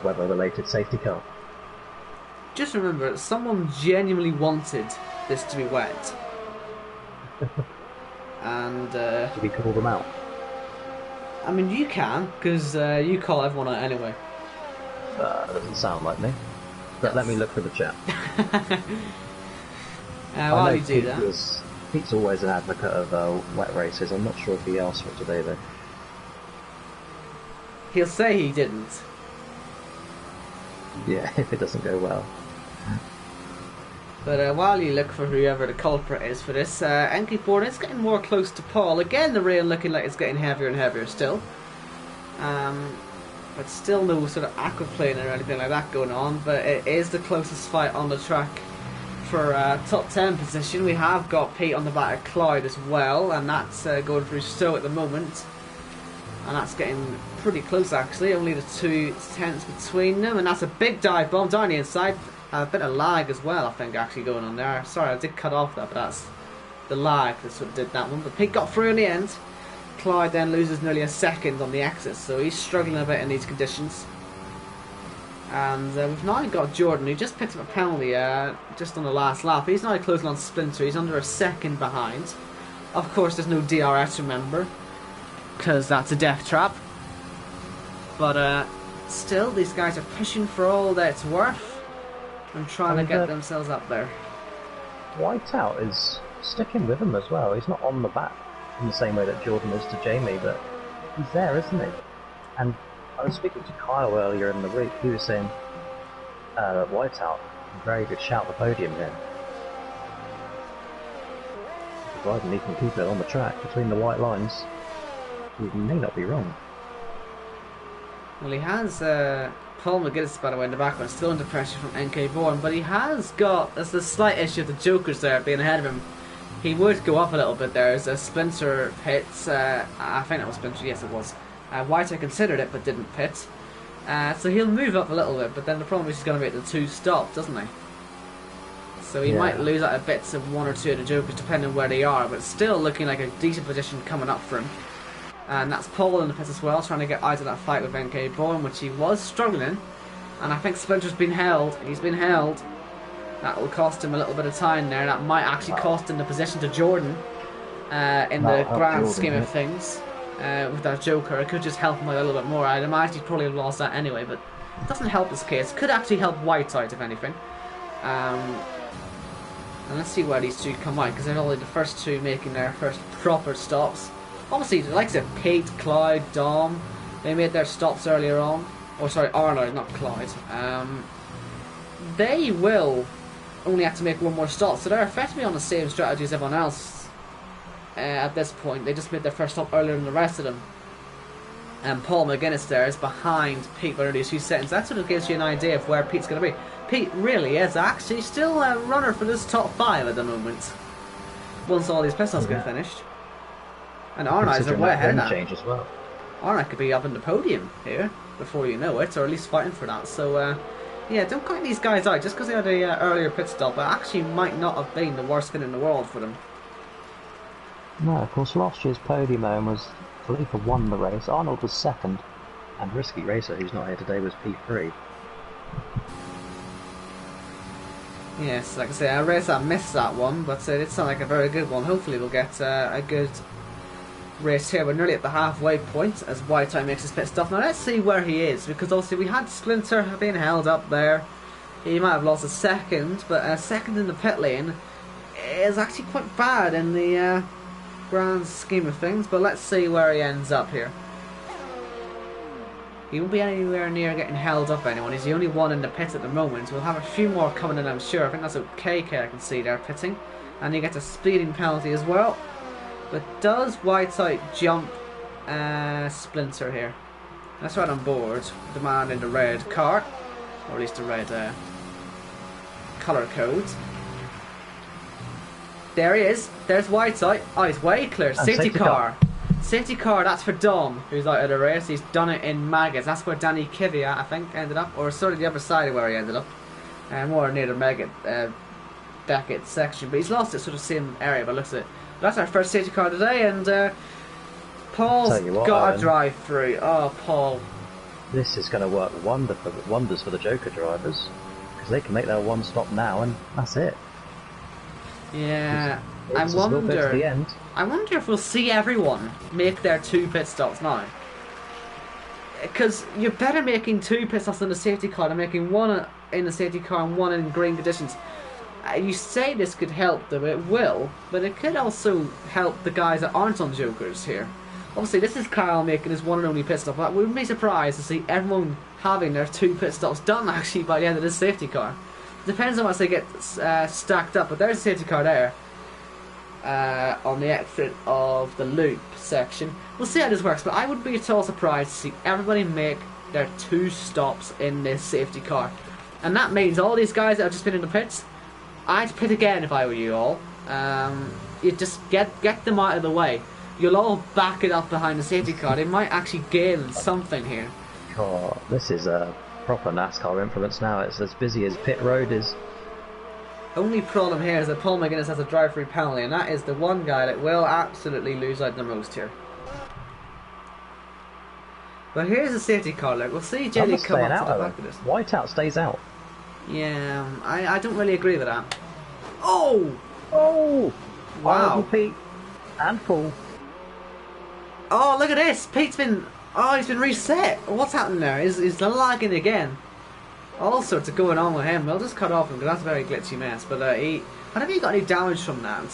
Speaker 2: weather-related safety car.
Speaker 1: Just remember, someone genuinely wanted this to be wet. And
Speaker 2: should we call them out?
Speaker 1: I mean, you can, because you call everyone out anyway.
Speaker 2: Doesn't sound like me. But let me look for the chat.
Speaker 1: While you do that,
Speaker 2: Pete's always an advocate of wet races. I'm not sure if he asked for it today though.
Speaker 1: he'll say he didn't.
Speaker 2: Yeah, if it doesn't go well.
Speaker 1: But while you look for whoever the culprit is for this, NK4 is getting more close to Paul. Again, the rain looking like it's getting heavier and heavier still. But still no sort of aquaplane or anything like that going on. But it is the closest fight on the track for top 10 position. We have got Pete on the back of Clyde as well, and that's going through Stowe at the moment. And that's getting pretty close actually, only the 2 tenths between them, and that's a big dive bomb down the inside. A bit of lag as well, I think, actually going on there. Sorry, I did cut off that, but that's the lag that sort of did that one. But Pete got through in the end. Clyde then loses nearly a second on the exit, so he's struggling a bit in these conditions. And we've now got Jordan, who just picked up a penalty just on the last lap. He's now closing on Splinter, he's under a second behind. Of course, there's no DRS, remember, because that's a death trap. But still, these guys are pushing for all that it's worth and trying to get themselves up there.
Speaker 2: Whiteout is sticking with him as well. He's not on the back in the same way that Jordan is to Jamie, but he's there, isn't he? And I was speaking to Kyle earlier in the week. He was saying Whiteout, very good shout the podium here. Providing he can keep it on the track between the white lines, he may not be wrong.
Speaker 1: Well, he has Paul McGuinness, by the way, in the background, still under pressure from NK Bourne, but he has got, there's the slight issue of the Jokers there being ahead of him. He would go up a little bit there as a Splinter hits, I think that was Splinter, yes it was. White considered it but didn't pit. So he'll move up a little bit, but then the problem is he's going to be at the 2 stop, doesn't he? So he might lose out a bit to 1 or 2 of the Jokers depending on where they are, but still looking like a decent position coming up for him. And that's Paul in the pits as well, trying to get out of that fight with NK Bourne, which he was struggling in. And I think Splinter's been held. He's been held. That will cost him a little bit of time there. That might actually cost him the position to Jordan in the grand scheme of things. With that Joker, it could just help him a little bit more. I'd imagine he'd probably have lost that anyway, but it doesn't help his case. Could actually help White out, if anything. And let's see where these two come out, because they're only the first 2 making their first proper stops. Obviously, the likes of Pete, Clyde, Dom, they made their stops earlier on. Oh, sorry, Arnold, not Clyde. They will only have to make 1 more stop, so they're effectively on the same strategy as everyone else at this point. They just made their first stop earlier than the rest of them. And Paul McGuinness there is behind Pete by only a few seconds. That sort of gives you an idea of where Pete's going to be. Pete really is actually still a runner for this top 5 at the moment, once all these pit stops get finished. And Arnold's are way ahead of that.
Speaker 2: Change as well.
Speaker 1: Arnold could be up in the podium here before you know it, or at least fighting for that. So, yeah, don't count these guys out just because they had a earlier pit stop. It actually might not have been the worst thing in the world for them.
Speaker 2: No, of course, last year's podium was Khalifa won the race. Arnold was 2nd, and Risky Racer, who's not here today, was P3.
Speaker 1: Yes, like I say, I race that missed that one, but it did sound like a very good one. Hopefully we'll get a good race here. We're nearly at the halfway point as Whiteye makes his pit stop. Now let's see where he is, because obviously we had Splinter being held up there. He might have lost a 2nd, but a 2nd in the pit lane is actually quite bad in the grand scheme of things. But let's see where he ends up here. He won't be anywhere near getting held up by anyone. He's the only one in the pit at the moment. We'll have a few more coming in, I'm sure. I think that's okay, I can see there pitting. And he gets a speeding penalty as well. But does Whiteside jump Splinter here? That's right on board. The man in the red car. Or at least the red colour code. There he is. There's Whiteside. Oh, he's way clear. Safety car. Safety car, that's for Dom, who's out of the race. He's done it in Maggots. That's where Danny Kvyat, I think, ended up. Or sort of the other side of where he ended up. More near the Beckett section. But he's lost it sort of same area by the looks of it. But that's our first safety car today, and Paul's got a drive through. Oh, Paul.
Speaker 2: This is going to work wonders for the Joker drivers, because they can make their 1 stop now, and that's it.
Speaker 1: Yeah,
Speaker 2: it's I wonder. The end.
Speaker 1: I wonder if we'll see everyone make their 2 pit stops now. Because you're better making 2 pit stops in the safety car than making 1 in the safety car and 1 in green conditions. You say this could help them, it will, but it could also help the guys that aren't on Jokers here. Obviously, this is Kyle making his 1 and only pit stop. But we wouldn't be surprised to see everyone having their 2 pit stops done actually by the end of this safety car. Depends on how much they get stacked up, but there's a safety car there on the exit of the loop section. We'll see how this works, but I wouldn't be at all surprised to see everybody make their 2 stops in this safety car. And that means all these guys that have just been in the pits, I'd pit again if I were you all. You just get them out of the way. You'll all back it up behind the safety car. They might actually gain something here.
Speaker 2: Oh, this is a proper NASCAR implements now. It's as busy as pit road is.
Speaker 1: Only problem here is that Paul McGuinness has a drive-through penalty, and that is the one guy that will absolutely lose out the most here. But here's the safety car look. We'll see Jelly come up to the back of this.
Speaker 2: Whiteout stays out.
Speaker 1: Yeah, I don't really agree with that. Oh!
Speaker 2: Oh!
Speaker 1: Wow.
Speaker 2: Pete and Paul.
Speaker 1: Oh, look at this! Pete's been... Oh, he's been reset! What's happening there? He's lagging again. All sorts of going on with him. We'll just cut off him, because that's a very glitchy mess. But I don't think he got any damage from that.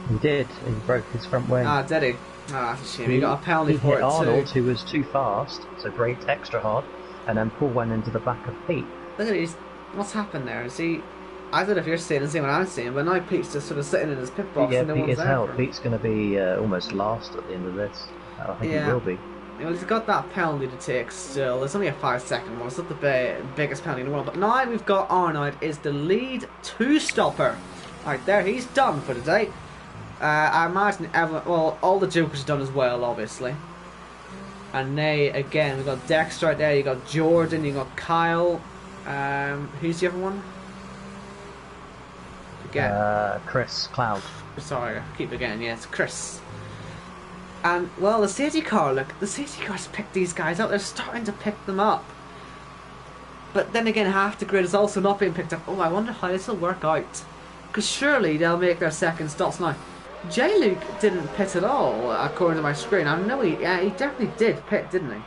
Speaker 2: He did. He broke his front wing.
Speaker 1: Ah, did he? Ah, that's a shame. He got a penalty for it too.
Speaker 2: He hit Arnold, who was too fast, so braked extra hard, and then Paul went into the back of Pete.
Speaker 1: Look at these. What's happened there? Is he... I don't know if you're seeing the same what I'm seeing, but now Pete's just sort of sitting in his pit box.
Speaker 2: Yeah,
Speaker 1: and no
Speaker 2: Pete
Speaker 1: one's
Speaker 2: is
Speaker 1: there
Speaker 2: held. Pete's going to be almost last at the end of this. I think he will be.
Speaker 1: Well, he's got that penalty to take still. It's only a 5-second one. It's not the biggest penalty in the world. But now we've got Arnold is the lead two-stopper. Right there, he's done for today. I imagine well, all the Jokers are done as well, obviously. And they, again, we've got Dexter right there. You got Jordan. You got Kyle. Who's the other one? Forget.
Speaker 2: Chris Cloud.
Speaker 1: Sorry, I keep forgetting. Yeah, it's Chris. And, well, the safety car, look, the safety cars picked these guys up. They're starting to pick them up. But then again, half the grid is also not being picked up. Oh, I wonder how this will work out. Because surely they'll make their second stops now. J-Luke didn't pit at all, according to my screen. I know he definitely did pit, didn't he?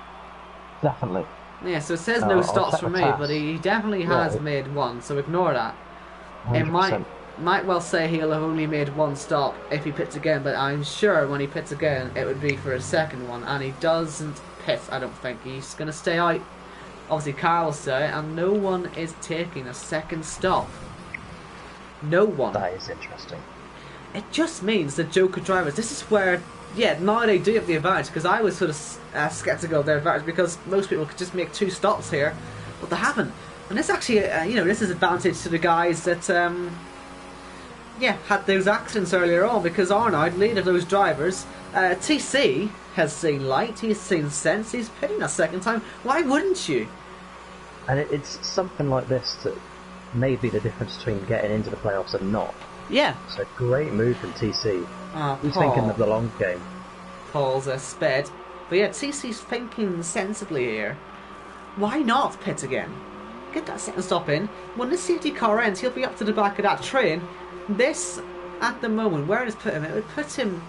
Speaker 2: Definitely.
Speaker 1: Yeah, so it says no stops for me, but he definitely has made one, so ignore that.
Speaker 2: 100%.
Speaker 1: It might well say he'll have only made one stop if he pits again, but I'm sure when he pits again it would be for a second one, and he doesn't pit, I don't think. He's going to stay out. Obviously Kyle will stay, and no one is taking a second stop. No one.
Speaker 2: That is interesting.
Speaker 1: It just means the Joker drivers, this is where, yeah, now they do have the advantage, because I was sort of sceptical of their advantage, because most people could just make 2 stops here, but they haven't. And this actually, this is advantage to the guys that, had those accidents earlier on, because Arnold, leader of those drivers, TC has seen light, he's seen sense, he's pitting a second time. Why wouldn't you?
Speaker 2: And it's something like this that may be the difference between getting into the playoffs and not.
Speaker 1: Yeah.
Speaker 2: It's a great move from TC. He's
Speaker 1: Paul.
Speaker 2: thinking of the long game.
Speaker 1: Paul's a sped. But yeah, TC's thinking sensibly here. Why not pit again? Get that second stop in. When this safety car ends, he'll be up to the back of that train. This, at the moment, where does it put him? It would put him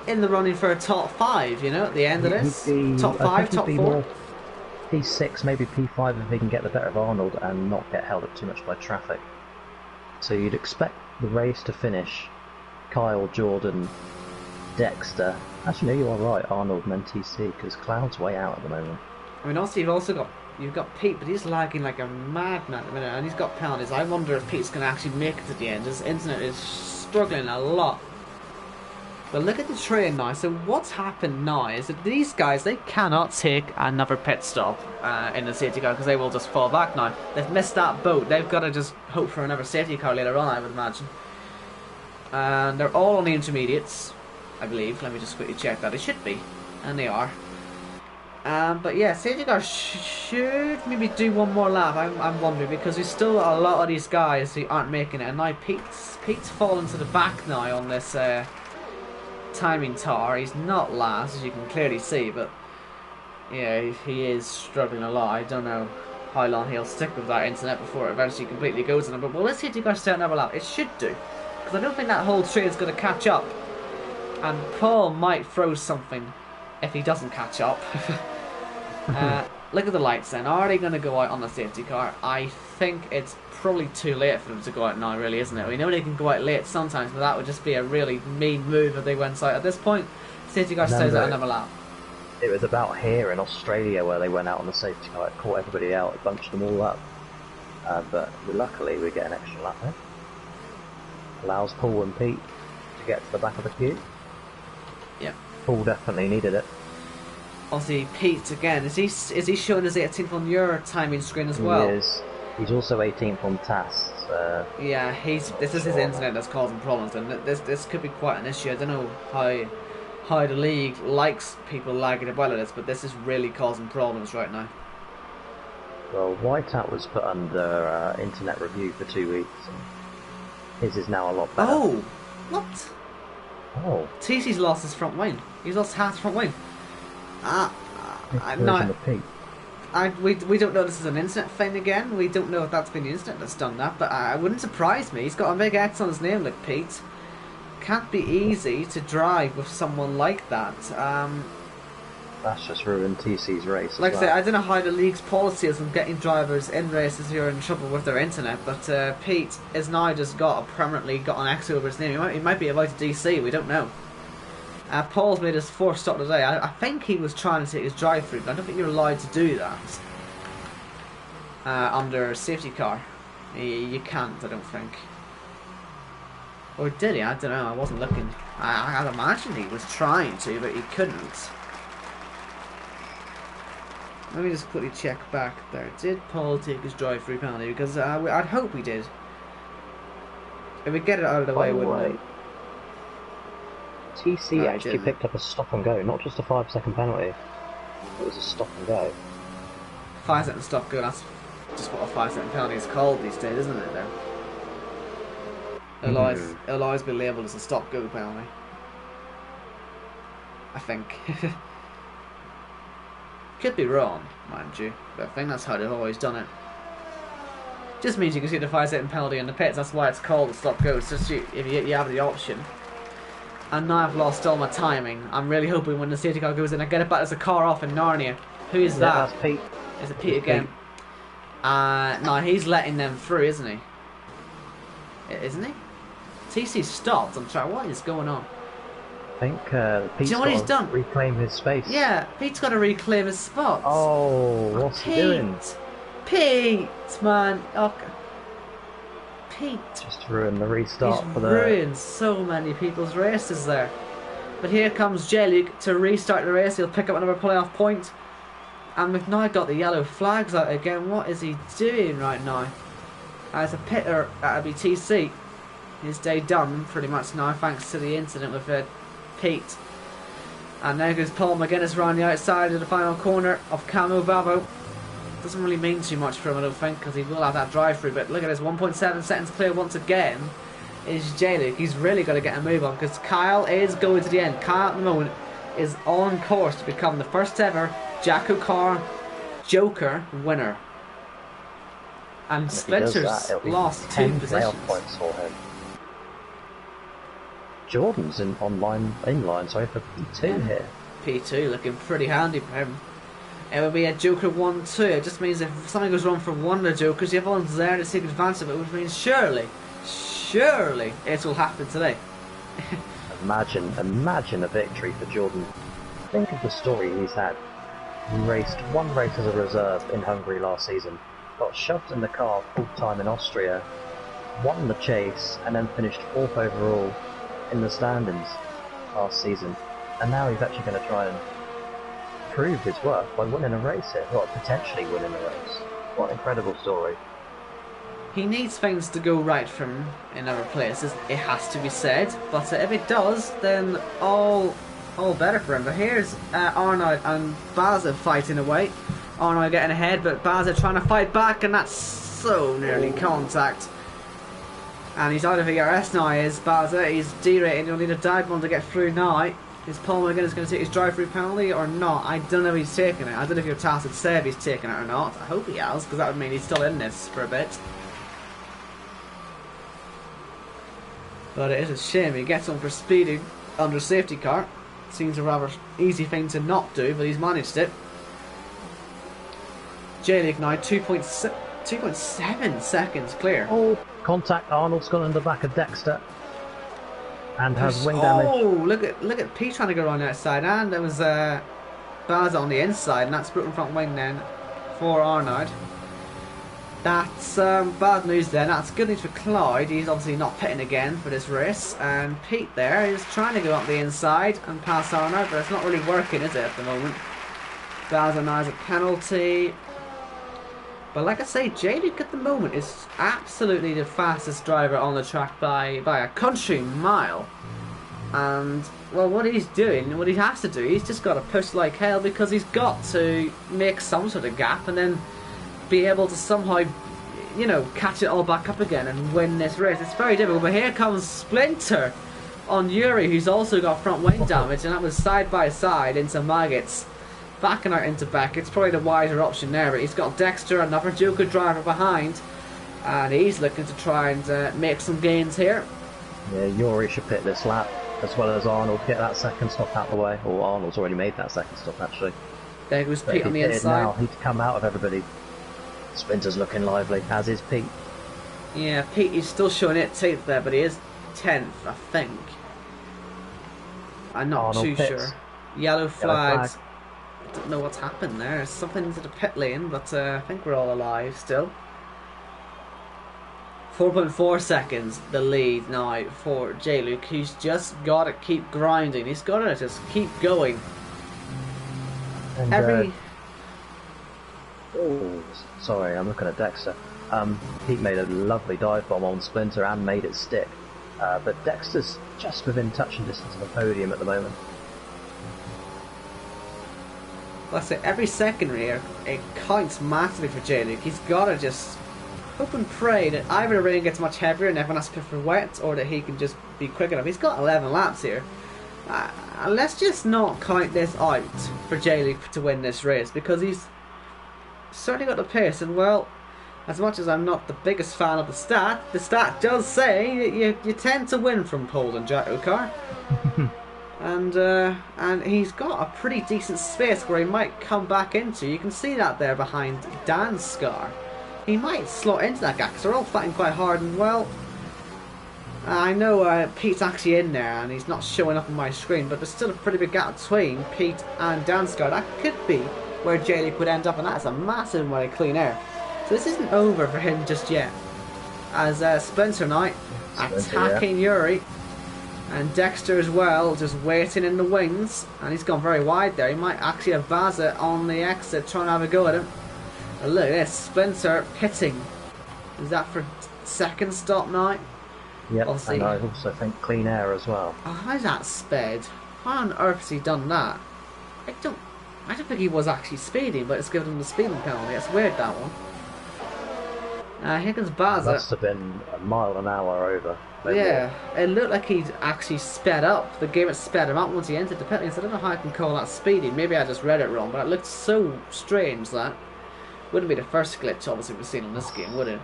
Speaker 1: in the running for a top 5, at the end of this. Top 5, top 4.
Speaker 2: P6, maybe P5 if he can get the better of Arnold and not get held up too much by traffic. So you'd expect the race to finish Kyle, Jordan, Dexter. Actually, no, you are right, Arnold and then TC, because Cloud's way out at the moment.
Speaker 1: I mean, also you've got Pete, but he's lagging like a madman at the minute, and he's got penalties. I wonder if Pete's going to actually make it to the end. His internet is struggling a lot. But look at the train now. So what's happened now is that these guys, they cannot take another pit stop in the safety car, because they will just fall back now. They've missed that boat. They've got to just hope for another safety car later on, I would imagine. And they're all on the intermediates, I believe. Let me just quickly check that. It should be. And they are. But yeah, safety car should maybe do one more lap, I'm wondering, because there's still a lot of these guys who aren't making it. And now Pete's fallen to the back now on this timing tar. He's not last, as you can clearly see, but yeah, he is struggling a lot. I don't know how long he'll stick with that internet before it eventually completely goes on him. But well, let's see if you guys stay another lap. It should do, because I don't think that whole train is going to catch up, and Paul might throw something if he doesn't catch up. Look at the lights then. Are they going to go out on the safety car? I think it's probably too late for them to go out now, really, isn't it? We know they can go out late sometimes, but that would just be a really mean move if they went out at this point. Safety car stays at another lap.
Speaker 2: It was about here in Australia where they went out on the safety car. It caught everybody out, it bunched them all up. But luckily we get an extra lap there. Allows Paul and Pete to get to the back of the queue.
Speaker 1: Yep.
Speaker 2: Paul definitely needed it.
Speaker 1: Obviously, Pete again. Is he showing as 18th on your timing screen as well?
Speaker 2: He is. He's also 18th on TAS.
Speaker 1: Yeah, this is his internet that's causing problems, and this could be quite an issue. I don't know how the league likes people lagging about this, but this is really causing problems right now.
Speaker 2: Well, Whiteout was put under internet review for 2 weeks. And his is now a lot better.
Speaker 1: Oh, what?
Speaker 2: Oh.
Speaker 1: TC's lost his front wing. He's lost half his front wing.
Speaker 2: No.
Speaker 1: We don't know this is an internet thing again. We don't know if that's been the internet that's done that, but it wouldn't surprise me. He's got a big X on his name, like Pete. Can't be easy to drive with someone like that.
Speaker 2: That's just ruined TC's race.
Speaker 1: Like I say, I don't know how the league's policy is on getting drivers in races who are in trouble with their internet, but Pete has now just permanently got an X over his name. He might be about to DC, we don't know. Paul's made his 4th stop today. I think he was trying to take his drive-through, but I don't think you're allowed to do that under safety car. You can't, I don't think. Or did he? I don't know. I wasn't looking. I'd imagine he was trying to, but he couldn't. Let me just quickly check back there. Did Paul take his drive-through penalty? Because I'd hope he did. If we get it out of the way, wouldn't we?
Speaker 2: TC actually picked up a stop and go, not just a 5-second penalty. It was a stop and go.
Speaker 1: 5-second stop go, that's just what a 5-second penalty is called these days, isn't it, though? It'll always be labelled as a stop go penalty. I think. Could be wrong, mind you, but I think that's how they've always done it. Just means you can see the 5-second penalty in the pits, that's why it's called a stop go. It's just if you have the option. And now I've lost all my timing. I'm really hoping when the safety car goes in, I get it back as a car off in Narnia. Who is that?
Speaker 2: That's Pete.
Speaker 1: Is it Pete again? No, he's letting them through, isn't he? Isn't he? TC stopped. I'm trying. What is going on?
Speaker 2: I think Pete's
Speaker 1: Do you know what he's done?
Speaker 2: Reclaim his space.
Speaker 1: Yeah, Pete's got to reclaim his spot.
Speaker 2: Oh, what's he doing?
Speaker 1: Pete, man. Okay. Pete.
Speaker 2: Just ruined the restart
Speaker 1: He's
Speaker 2: for the...
Speaker 1: ruined so many people's races there. But here comes J-Luke to restart the race. He'll pick up another playoff point. And we've now got the yellow flags out again. What is he doing right now? As a pitter at BTC. His day done pretty much now thanks to the incident with Pete. And there goes Paul McGuinness around the outside of the final corner of Camo Bravo. Doesn't really mean too much for him, I don't think, because he will have that drive-through. But look at this, 1.7 seconds clear once again is J-Luke. He's really got to get a move on because Kyle is going to the end. Kyle at the moment is on course to become the first ever JACKOCAR Joker winner. And Splinter's lost 2 positions.
Speaker 2: Points for him. Jordan's inline, sorry, for P2 here.
Speaker 1: P2 looking pretty handy for him. It would be a Joker 1-2. It just means if something goes wrong for one of the Jokers, everyone's there to take advantage of it, which means surely it will happen today.
Speaker 2: Imagine a victory for Jordan. Think of the story he's had. He raced one race as a reserve in Hungary last season, got shoved in the car full time in Austria, won the chase, and then finished 4th overall in the standings last season. And now he's actually going to try and prove his worth by winning a race here, or potentially winning a race. What an incredible story.
Speaker 1: He needs things to go right for him in other places, it has to be said, but if it does, then all better for him. But here's Arnold and Baza fighting away. Arnold getting ahead, but Baza trying to fight back, and that's so nearly contact. And he's out of ERS now, is Baza. He's derating, he'll need a diagonal to get through now. Is Paul McGuinness going to take his drive-through penalty or not? I don't know if he's taking it. I don't know if your task would say if he's taking it or not. I hope he has, because that would mean he's still in this for a bit. But it is a shame. He gets on for speeding under safety car. Seems a rather easy thing to not do, but he's managed it. J-League now 2.7 seconds clear.
Speaker 2: Oh, contact. Arnold's gone in the back of Dexter. And has wing damage.
Speaker 1: Oh, look at Pete trying to go around the outside, and there was Baza on the inside, and that's broken front wing then for Arnold. That's bad news then. That's good news for Clyde. He's obviously not pitting again for this race. And Pete there is trying to go up the inside and pass Arnold, but it's not really working, is it, at the moment? Baza now has a penalty. But like I say, J-Luke at the moment is absolutely the fastest driver on the track by a country mile. And, well, what he's doing, what he has to do, he's just got to push like hell because he's got to make some sort of gap and then be able to somehow, you know, catch it all back up again and win this race. It's very difficult, but here comes Splinter on Yuri, who's also got front wing damage, and that was side by side into Maggots. Backing out into Beckett's probably the wiser option there, but he's got Dexter, another Joker driver behind, and he's looking to try and make some gains here.
Speaker 2: Yeah, Yuri should pit this lap, as well as Arnold, get that second stop out the way. Or Arnold's already made that second stop, actually.
Speaker 1: There goes Pete on the inside.
Speaker 2: Now, he'd come out of everybody. Splinter's looking lively, as is Pete.
Speaker 1: Yeah, Pete is still showing it 10th there, but he is 10th, I think. I'm not
Speaker 2: Arnold
Speaker 1: too
Speaker 2: pits.
Speaker 1: sure. Yellow flags. I don't know what's happened there. Something into the pit lane, but I think we're all alive still. 4.4 seconds the lead now for J-Luke, who's just got to keep grinding. He's got to just keep going.
Speaker 2: And Oh, sorry, I'm looking at Dexter. Pete made a lovely dive bomb on Splinter and made it stick. But Dexter's just within touching distance of the podium at the moment.
Speaker 1: Let's say every second here, it counts massively for J-Luke. He's got to just hope and pray that either the rain gets much heavier and everyone has to pit for wet, or that he can just be quick enough. He's got 11 laps here. Let's just not count this out for J-Luke to win this race, because he's certainly got the pace. And well, as much as I'm not the biggest fan of the stat does say that you tend to win from pole in JACKOCAR. And he's got a pretty decent space where he might come back into. You can see that there behind NASCAR. He might slot into that gap because they're all fighting quite hard. And well, I know Pete's actually in there and he's not showing up on my screen, but there's still a pretty big gap between Pete and NASCAR. That could be where J-Luke would end up, and that's a massive amount of clean air. So this isn't over for him just yet. As Spencer Knight attacking Yuri. And Dexter as well, just waiting in the wings. And he's gone very wide there. He might actually have Baza on the exit trying to have a go at him. And look at this, Spencer pitting. Is that for second stop now?
Speaker 2: Yep, obviously. And I also think clean air as well.
Speaker 1: Oh, how's that sped? How on earth has he done that? I don't think he was actually speeding, but it's given him the speeding penalty. It's weird, that one. Here comes Baza.
Speaker 2: Must have been a mile an hour over.
Speaker 1: Yeah, it looked like he'd actually sped up. The game had sped him up once he entered the pit lane, so I don't know how I can call that speeding. Maybe I just read it wrong, but it looked so strange that. Wouldn't be the first glitch, obviously, we've seen in this game, would it?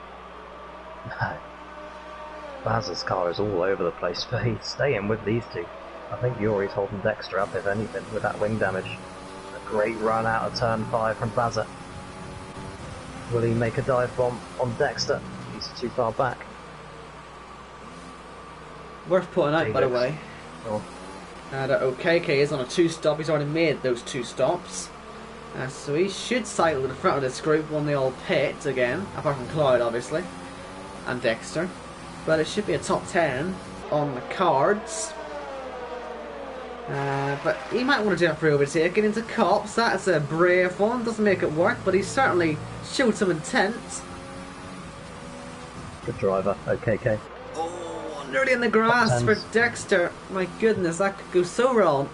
Speaker 2: No. Baz's car is all over the place, but he's staying with these two. I think Yuri's holding Dexter up, if anything, with that wing damage. A great run out of turn 5 from Baza. Will he make a dive bomb on Dexter? He's too far back.
Speaker 1: Worth putting out, by the way.
Speaker 2: Oh.
Speaker 1: That OKK is on a 2-stop. He's already made those 2 stops. So he should cycle to the front of this group when they all pit again. Apart from Cloud, obviously. And Dexter. But it should be a top 10 on the cards. But he might want to do that for overtaking into cops. That's a brave one. Doesn't make it work, but he certainly showed some intent.
Speaker 2: Good driver, OKK.
Speaker 1: Oh, nearly in the grass for Dexter. My goodness, that could go so wrong.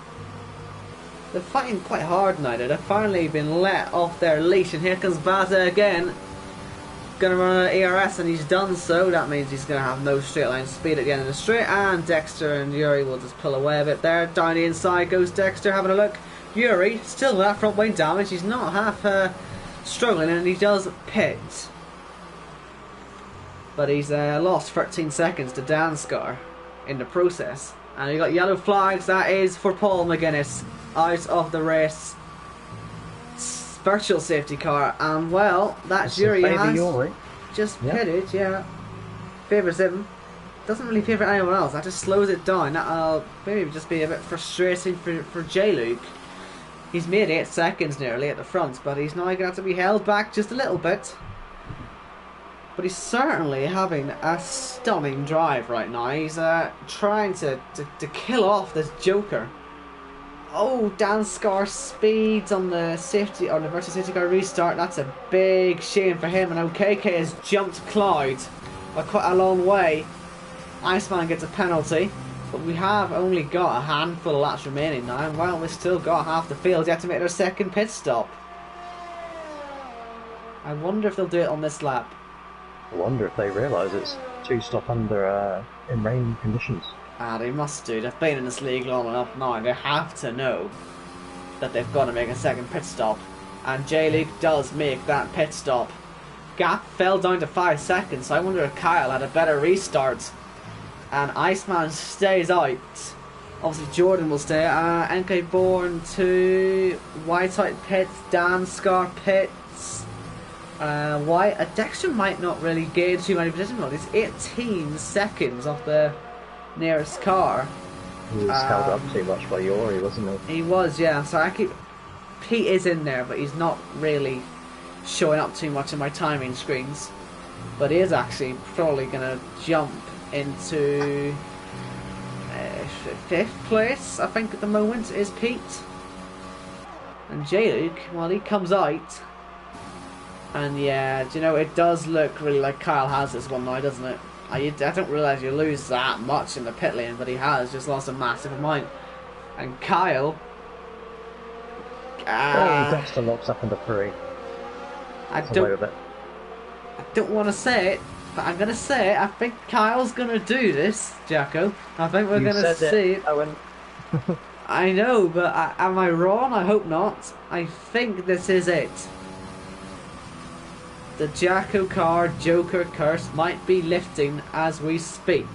Speaker 1: They're fighting quite hard now. They've finally been let off their leash, and here comes Baza again. Gonna run an ERS, and he's done so. That means he's gonna have no straight line speed at the end of the straight, and Dexter and Yuri will just pull away a bit there. Down the inside goes Dexter, having a look. Yuri still with that front wing damage. He's not half struggling, and he does pit, but he's lost 13 seconds to NASCAR in the process. And you got yellow flags. That is for Paul McGuinness out of the race. Virtual safety car, and well, that's Yuri has just pitted. Yeah, favours him. Doesn't really favour anyone else. That just slows it down. That'll maybe just be a bit frustrating for J-Luke. He's made 8 seconds nearly at the front, but he's now going to have to be held back just a little bit. But he's certainly having a stunning drive right now. He's trying to kill off this Joker. Oh, NASCAR speeds on the safety, or the virtual safety car restart. That's a big shame for him. And OKK has jumped Cloud by quite a long way. Iceman gets a penalty, but we have only got a handful of laps remaining now. And well, we've still got half the field yet to make their second pit stop. I wonder if they'll do it on this lap.
Speaker 2: I wonder if they realise it's 2-stop under in rain conditions.
Speaker 1: They must do. They've been in this league long enough now. They have to know that they've got to make a second pit stop. And J-League does make that pit stop. Gap fell down to 5 seconds, so I wonder if Kyle had a better restart. And Iceman stays out. Obviously Jordan will stay. NK Born to Whiteout pits, NASCAR pits. White. Dexter might not really gain too many position. He's 18 seconds off the nearest car.
Speaker 2: He was held up too much by Yuri, wasn't he?
Speaker 1: He was, yeah. So Pete is in there, but he's not really showing up too much on my timing screens. But he is actually probably going to jump into 5th place, I think, at the moment, is Pete. And J-Luke, well, he comes out. And yeah, do you know, it does look really like Kyle has this one now, doesn't it? I don't realise you lose that much in the pit lane, but he has just lost a massive amount. And Kyle...
Speaker 2: Dexter locks up into 3.
Speaker 1: I don't want to say it, but I'm going to say it. I think Kyle's going to do this, Jacko. I think we're going to see it.
Speaker 2: Owen.
Speaker 1: I know, but am I wrong? I hope not. I think this is it. The JACKOCAR Joker curse might be lifting as we speak.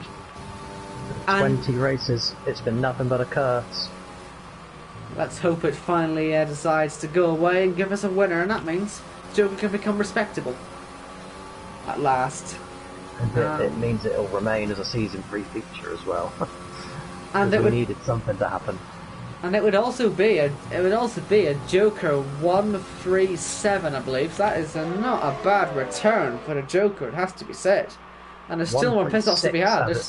Speaker 2: 20 races, it's been nothing but a curse.
Speaker 1: Let's hope it finally decides to go away and give us a winner, and that means Joker can become respectable. At last.
Speaker 2: And it means it'll remain as a season 3 feature as well.
Speaker 1: And
Speaker 2: we needed something to happen.
Speaker 1: And it would also be a Joker 137, I believe. So that is not a bad return for the Joker, it has to be said. And there's still more piss-offs to be had. There's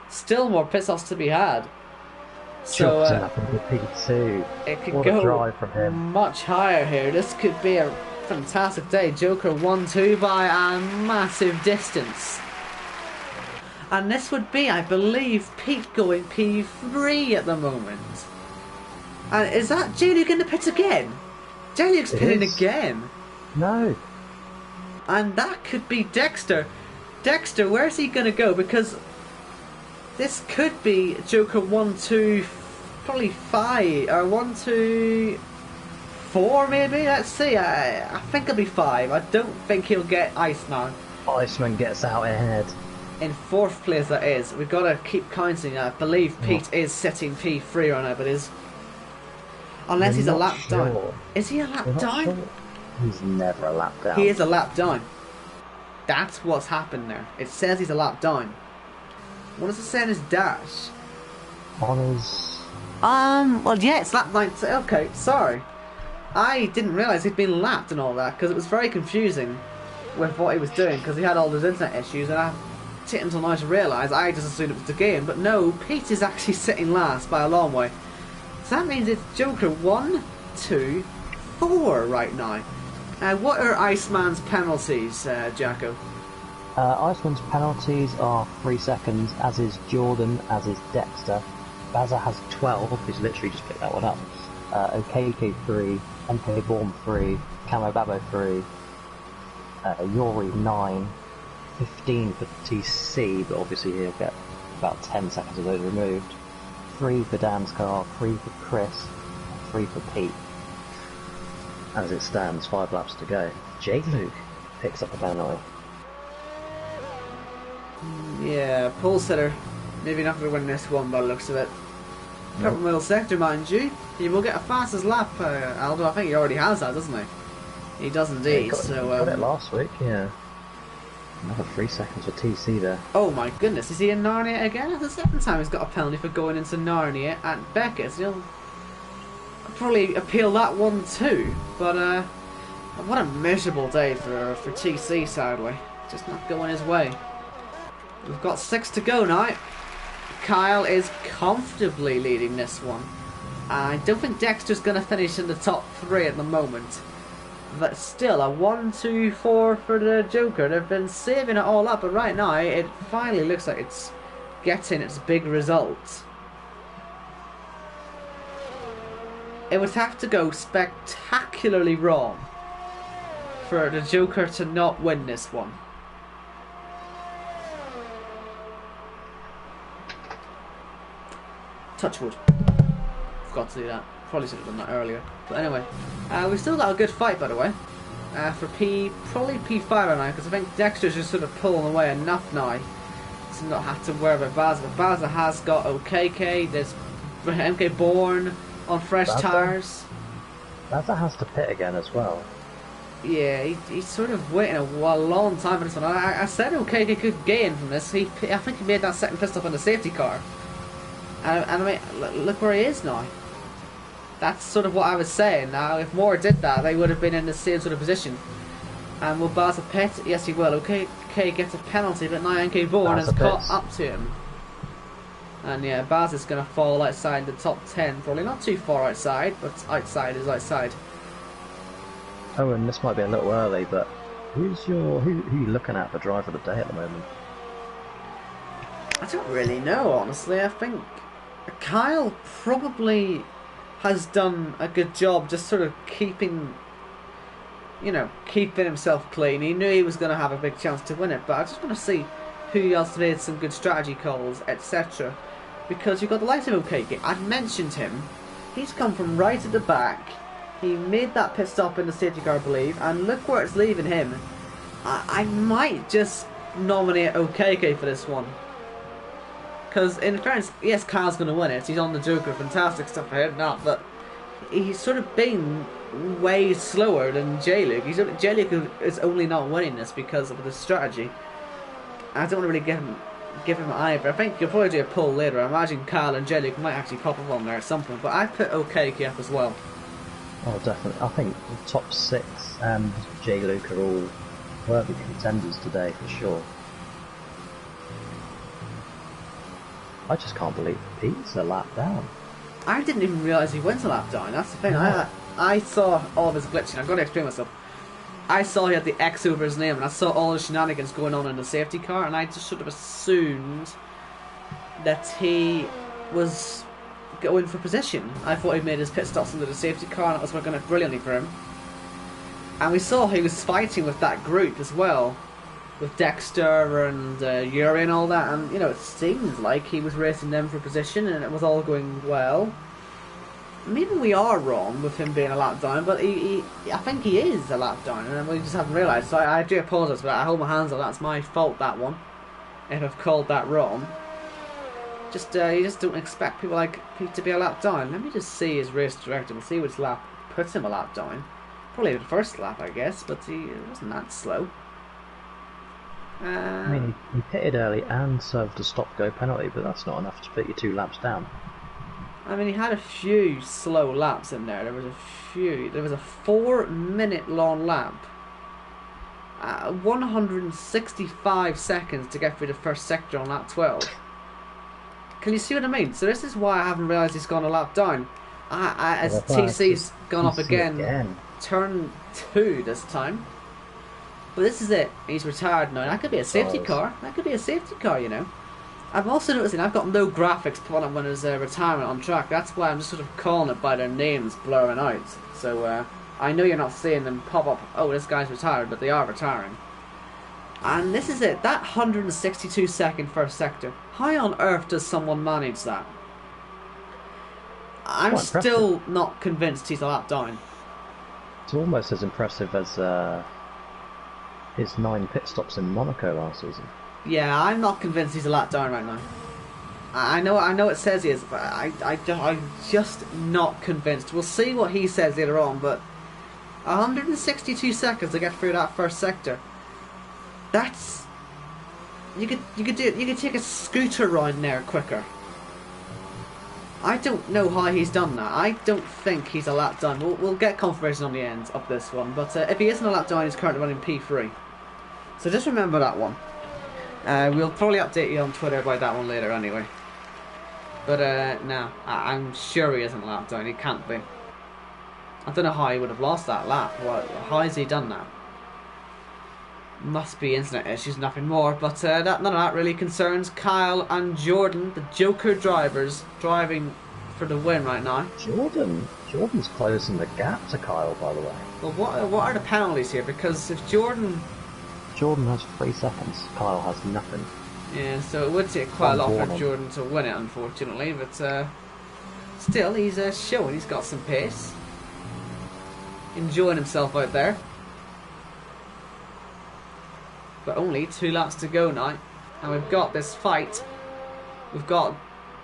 Speaker 1: still more piss-offs to be had. So it could go much higher here. This could be a fantastic day. Joker 1-2 by a massive distance. And this would be, I believe, Pete going P3 at the moment. And is that J-Luke in the pits again? J-Luke's pitting again.
Speaker 2: No.
Speaker 1: And that could be Dexter. Dexter, where's he going to go? Because this could be Joker 1-2, probably 5, or 1-2, 4 maybe? Let's see. I think it'll be 5. I don't think he'll get Iceman.
Speaker 2: Iceman gets out ahead.
Speaker 1: In 4th place, that is. We've got to keep counting. I believe Pete is setting P3 right now, but is... Unless he's a lap down. Is he a lap down?
Speaker 2: Sure. He's never a lap down.
Speaker 1: He is a lap down. That's what's happened there. It says he's a lap down. What does it say in his dash?
Speaker 2: On his...
Speaker 1: Well, yeah, it's lap 9. Okay, sorry. I didn't realise he'd been lapped and all that, because it was very confusing with what he was doing, because he had all those internet issues, and I took until now to realise. I just assumed it was the game, but no, Pete is actually sitting last by a long way. So that means it's Joker 1, 2, 4 right now. What are Iceman's penalties, Jacko?
Speaker 2: Iceman's penalties are 3 seconds, as is Jordan, as is Dexter. Baza has 12, he's literally just picked that one up. OKK 3, MK Born 3, Camo Babo 3, Yori 9, 15 for TC, but obviously he'll get about 10 seconds of those removed. 3 for Dan's car, 3 for Chris, 3 for Pete. As it stands, 5 laps to go. J-Luke picks up a penalty.
Speaker 1: Yeah, pole sitter. Maybe not going to win this one by the looks of it. Purple middle sector, mind you. He will get a fastest lap, Aldo. I think he already has that, doesn't he? He does indeed.
Speaker 2: Yeah, he got it last week, yeah. Another 3 seconds for TC there.
Speaker 1: Oh my goodness, is he in Narnia again? That's the 2nd time he's got a penalty for going into Narnia at Beckett's. He'll probably appeal that one too. But what a miserable day for TC, sadly. Just not going his way. We've got 6 to go now. Kyle is comfortably leading this one. I don't think Dexter's going to finish in the top 3 at the moment. But still, a 1-2-4 for the Joker. They've been saving it all up, but right now it finally looks like it's getting its big result. It would have to go spectacularly wrong for the Joker to not win this one. Touch wood. Forgot to do that. Probably should have done that earlier. But anyway, we've still got a good fight, by the way. For probably P5 right now, because I think Dexter's just sort of pulling away enough now to not have to worry about Baza. But Baza has got OKK, there's MK Born on fresh tyres.
Speaker 2: Baza has to pit again as well.
Speaker 1: Yeah, he's sort of waiting a long time for this one. I said OKK could gain from this. I think he made that second pit stop on the safety car. And I mean, look where he is now. That's sort of what I was saying. Now, if Moore did that, they would have been in the same sort of position. And will Baza pit? Yes, he will. Okay, gets a penalty, but now NK Bourne has caught up to him. And yeah, Baza's going to fall outside the top 10. Probably not too far outside, but outside is outside.
Speaker 2: Oh, and this might be a little early, but who are you looking at for driver of the day at the moment?
Speaker 1: I don't really know, honestly. I think Kyle probably has done a good job just sort of keeping himself clean. He knew he was going to have a big chance to win it, but I just want to see who else made some good strategy calls, etc. Because you've got the likes of Okeke. I've mentioned him. He's come from right at the back. He made that pit stop in the safety car, I believe, and look where it's leaving him. I might just nominate Okeke for this one. Because, in fairness, yes, Kyle's going to win it. He's on the Joker, fantastic stuff ahead, but he's sort of been way slower than J-Luke. J-Luke is only not winning this because of the strategy. I don't want to really give him either. I think you'll probably do a poll later. I imagine Kyle and J-Luke might actually pop up on there at some point, but I've put Okeke up as well.
Speaker 2: Oh, definitely. I think the top 6 and J-Luke are all worthy contenders today, for sure. I just can't believe Pete's a lap down.
Speaker 1: I didn't even realise he went a lap down. That's the thing. Yeah. I saw all of his glitching. I've got to explain myself. I saw he had the X over his name, and I saw all the shenanigans going on in the safety car, and I just sort of assumed that he was going for position. I thought he made his pit stops into the safety car, and it was working out brilliantly for him. And we saw he was fighting with that group as well, with Dexter and Yuri and all that, and it seems like he was racing them for position, and it was all going well. Maybe we are wrong with him being a lap down, but I think he is a lap down, and we just haven't realised. So I do apologise for that. I hold my hands up. That's my fault, that one. If I've called that wrong. You just don't expect people like Pete to be a lap down. Let me just see his race director. We'll see which lap puts him a lap down. Probably the first lap, I guess, but he wasn't that slow.
Speaker 2: I mean, he pitted early and served a stop-go penalty, but that's not enough to put you 2 laps down.
Speaker 1: I mean, he had a few slow laps in there. There was a 4-minute long lap. 165 seconds to get through the first sector on lap 12. Can you see what I mean? So this is why I haven't realised he's gone a lap down. As TC's gone up again. Turn 2 this time. But this is it. He's retired now. That could be a safety car. That could be a safety car, I'm also noticing I've got no graphics put on when there's retirement on track. That's why I'm just sort of calling it by their names blurring out. So I know you're not seeing them pop up, oh, this guy's retired, but they are retiring. And this is it. That 162 second first sector. How on earth does someone manage that? I'm still not convinced he's a lap down.
Speaker 2: It's almost as impressive as his 9 pit stops in Monaco last season.
Speaker 1: Yeah, I'm not convinced he's a lap down right now. I know it says he is, but I'm just not convinced. We'll see what he says later on, but 162 seconds to get through that first sector. That's you could take a scooter ride in there quicker. I don't know how he's done that. I don't think he's a lap down. We'll get confirmation on the end of this one, but if he isn't a lap down, he's currently running P3. So just remember that one. We'll probably update you on Twitter about that one later anyway. But no, I'm sure he isn't a lap down. He can't be. I don't know how he would have lost that lap. How has he done that? Must be internet issues, nothing more. But none of that really concerns Kyle and Jordan, the Joker drivers, driving for the win right now.
Speaker 2: Jordan's closing the gap to Kyle, by the way.
Speaker 1: Well, what are the penalties here? Because if Jordan
Speaker 2: has 3 seconds, Kyle has nothing.
Speaker 1: Yeah, so it would take quite a lot for Jordan to win it, unfortunately. But still, he's showing he's got some pace. Enjoying himself out there. But only 2 laps to go now. And we've got this fight. We've got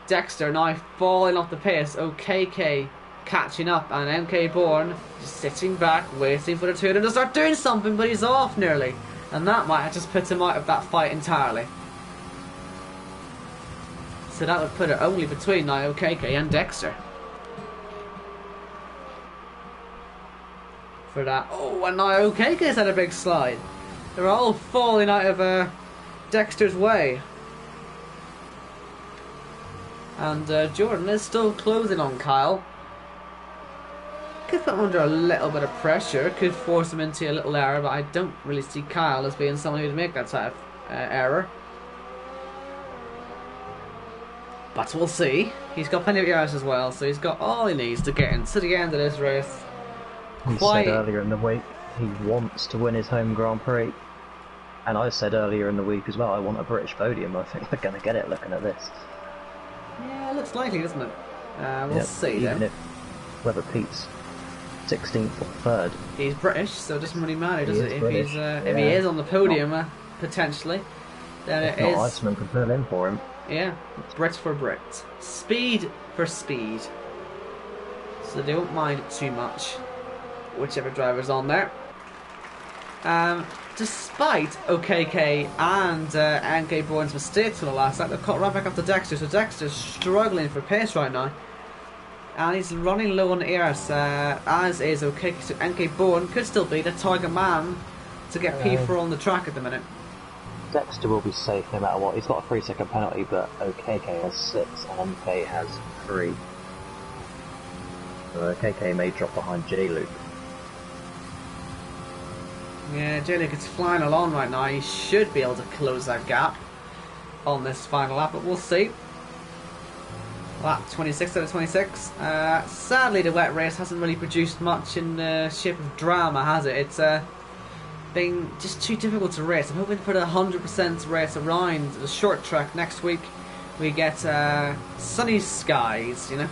Speaker 1: Dexter now falling off the pace. OKK catching up. And MK Bourne just sitting back, waiting for the 2 of them to start doing something. But he's off nearly. And that might have just put him out of that fight entirely. So that would put it only between now OKK and Dexter. For that. Oh, and now OKK's had a big slide. They're all falling out of Dexter's way. And Jordan is still closing on Kyle. could put him under a little bit of pressure, could force him into a little error, but I don't really see Kyle as being someone who'd make that type of error. But we'll see. He's got plenty of errors as well, so he's got all he needs to get into the end of this race.
Speaker 2: He said earlier in the week he wants to win his home Grand Prix, and I said earlier in the week as well I want a British podium. I think they're going to get it looking at this.
Speaker 1: Yeah, it looks likely, doesn't it? We'll see then.
Speaker 2: Whether Pete's 16th or 3rd.
Speaker 1: He's British, so it doesn't really matter, does it? If he is on the podium, potentially, then it is.
Speaker 2: Iceman can fill in for him.
Speaker 1: Yeah, Brit for Brit. Speed for speed. So they won't mind it too much, whichever driver's on there. Despite OKK and NK Bourne's mistakes for the last lap, they've caught right back up to Dexter, so Dexter's struggling for pace right now. And he's running low on airs, as is OKK, so NK Bourne could still be the target man to get P4 on the track at the minute.
Speaker 2: Dexter will be safe no matter what. He's got a 3-second penalty, but OKK has 6 and MK has 3. So OKK may drop behind J-Luke.
Speaker 1: Yeah, J-Luke is flying along right now. He should be able to close that gap on this final lap, but we'll see. Lap 26 out of 26. Sadly, the wet race hasn't really produced much in the shape of drama, has it? It's been just too difficult to race. I'm hoping for the 100% race around the short track next week. We get sunny skies, you know.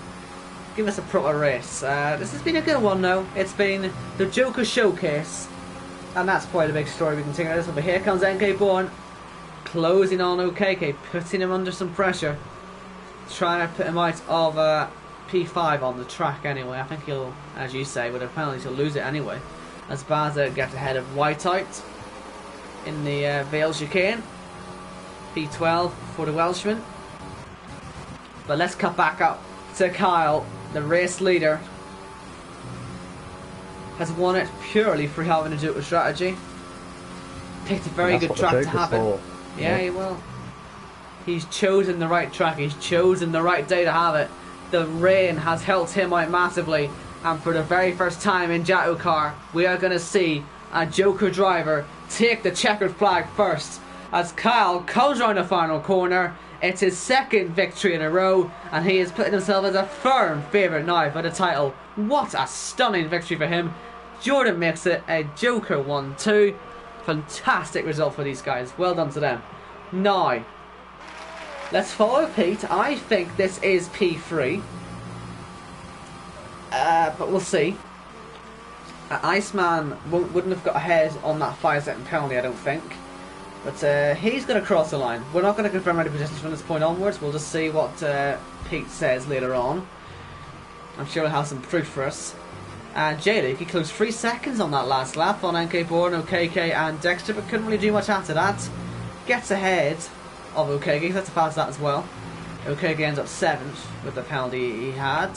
Speaker 1: Give us a proper race. This has been a good one, though. It's been the Joker Showcase, and that's quite a big story. We can take this one, but here comes NK Bourne, closing on OKK, putting him under some pressure, trying to put him out of P5 on the track anyway. I think he'll, as you say, with a penalty, he'll lose it anyway. As Baza gets ahead of Whiteout in the Vale chicane. P12 for the Welshman. But let's cut back up to Kyle, the race leader. Has won it purely for having a Joker strategy. Picked a very good track to have it. Yeah, he will. He's chosen the right track. He's chosen the right day to have it. The rain has helped him out massively. And for the very first time in JACKOCAR, we are going to see a Joker driver take the checkered flag first. As Kyle comes around the final corner, it's his second victory in a row, and he is putting himself as a firm favourite now for the title. What a stunning victory for him. Jordan makes it a Joker 1-2. Fantastic result for these guys. Well done to them. Now, let's follow Pete. I think this is P3. But we'll see. Iceman wouldn't have got ahead on that 5-second penalty, I don't think. But he's going to cross the line. We're not going to confirm any positions from this point onwards. We'll just see what Pete says later on. I'm sure he'll have some proof for us. J-Luke, he closed 3 seconds on that last lap on NK Bourne, OKK and Dexter, but couldn't really do much after that. Gets ahead of OKK, so that's to pass that as well. OKK ends up 7th with the penalty he had.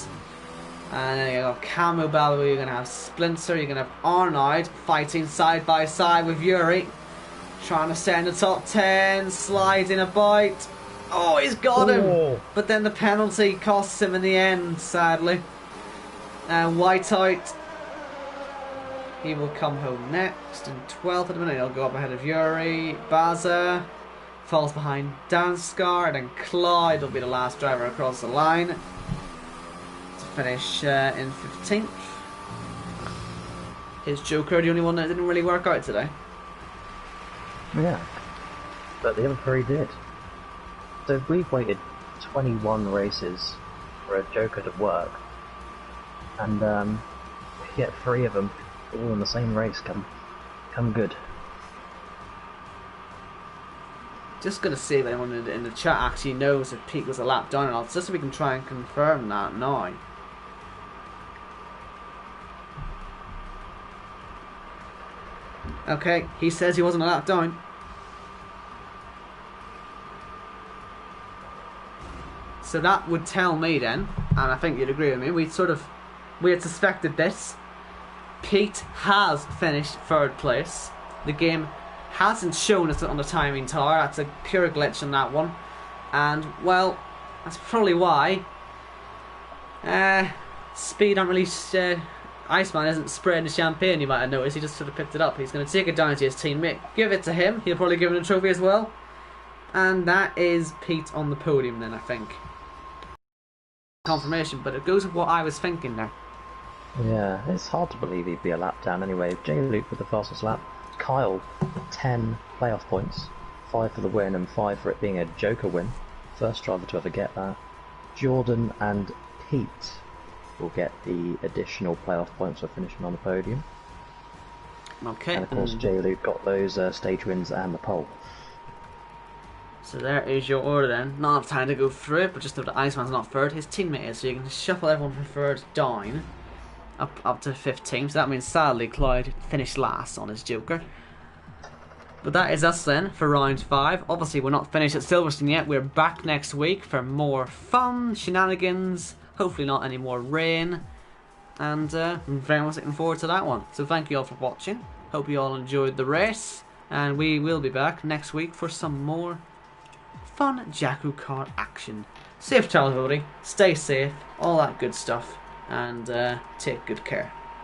Speaker 1: And then you got Camo Balbo, you're going to have Splinter, you're going to have Arnold fighting side by side with Yuri. Trying to stay in the top 10, slides in a bite. Oh, he's got him! But then the penalty costs him in the end, sadly. And Whiteout, he will come home next in 12th at the minute. He'll go up ahead of Yuri. Baza falls behind Danskar, and then Clyde will be the last driver across the line to finish in 15th. Is Joker the only one that didn't really work out today?
Speaker 2: Yeah, but the other 3 did. So we've waited 21 races for a Joker to work, and yet 3 of them all in the same race come good.
Speaker 1: Just gonna see if anyone in the chat actually knows if Pete was a lap down or not, just so we can try and confirm that now. Okay, he says he wasn't a lap down. So that would tell me then, and I think you'd agree with me, we had suspected this. Pete has finished 3rd place. The game hasn't shown us on the timing tower. That's a pure glitch on that one. And, well, that's probably why. Speed aren't really Iceman isn't spraying the champagne, you might have noticed. He just sort of picked it up. He's going to take it down to his teammate, give it to him. He'll probably give him a trophy as well. And that is Pete on the podium then, I think. Confirmation, but it goes with what I was thinking there.
Speaker 2: Yeah, it's hard to believe he'd be a lap down anyway. J. Luke with the fastest lap. Kyle, 10 playoff points. 5 for the win and 5 for it being a Joker win. First driver to ever get that. Jordan and Pete will get the additional playoff points for finishing on the podium.
Speaker 1: Okay.
Speaker 2: And of course, J. Luke got those stage wins and the pole.
Speaker 1: So there is your order then. Not enough time to go through it, but just know that Iceman's not third. His teammate is, so you can shuffle everyone from third down up to 15th. So that means sadly Clyde finished last on his Joker. But that is us then for round 5. Obviously we're not finished at Silverstone yet. We're back next week for more fun, shenanigans, hopefully not any more rain. And I'm very much looking forward to that one. So thank you all for watching. Hope you all enjoyed the race. And we will be back next week for some more fun JACKOCAR action. Safe travels everybody, stay safe, all that good stuff, and take good care.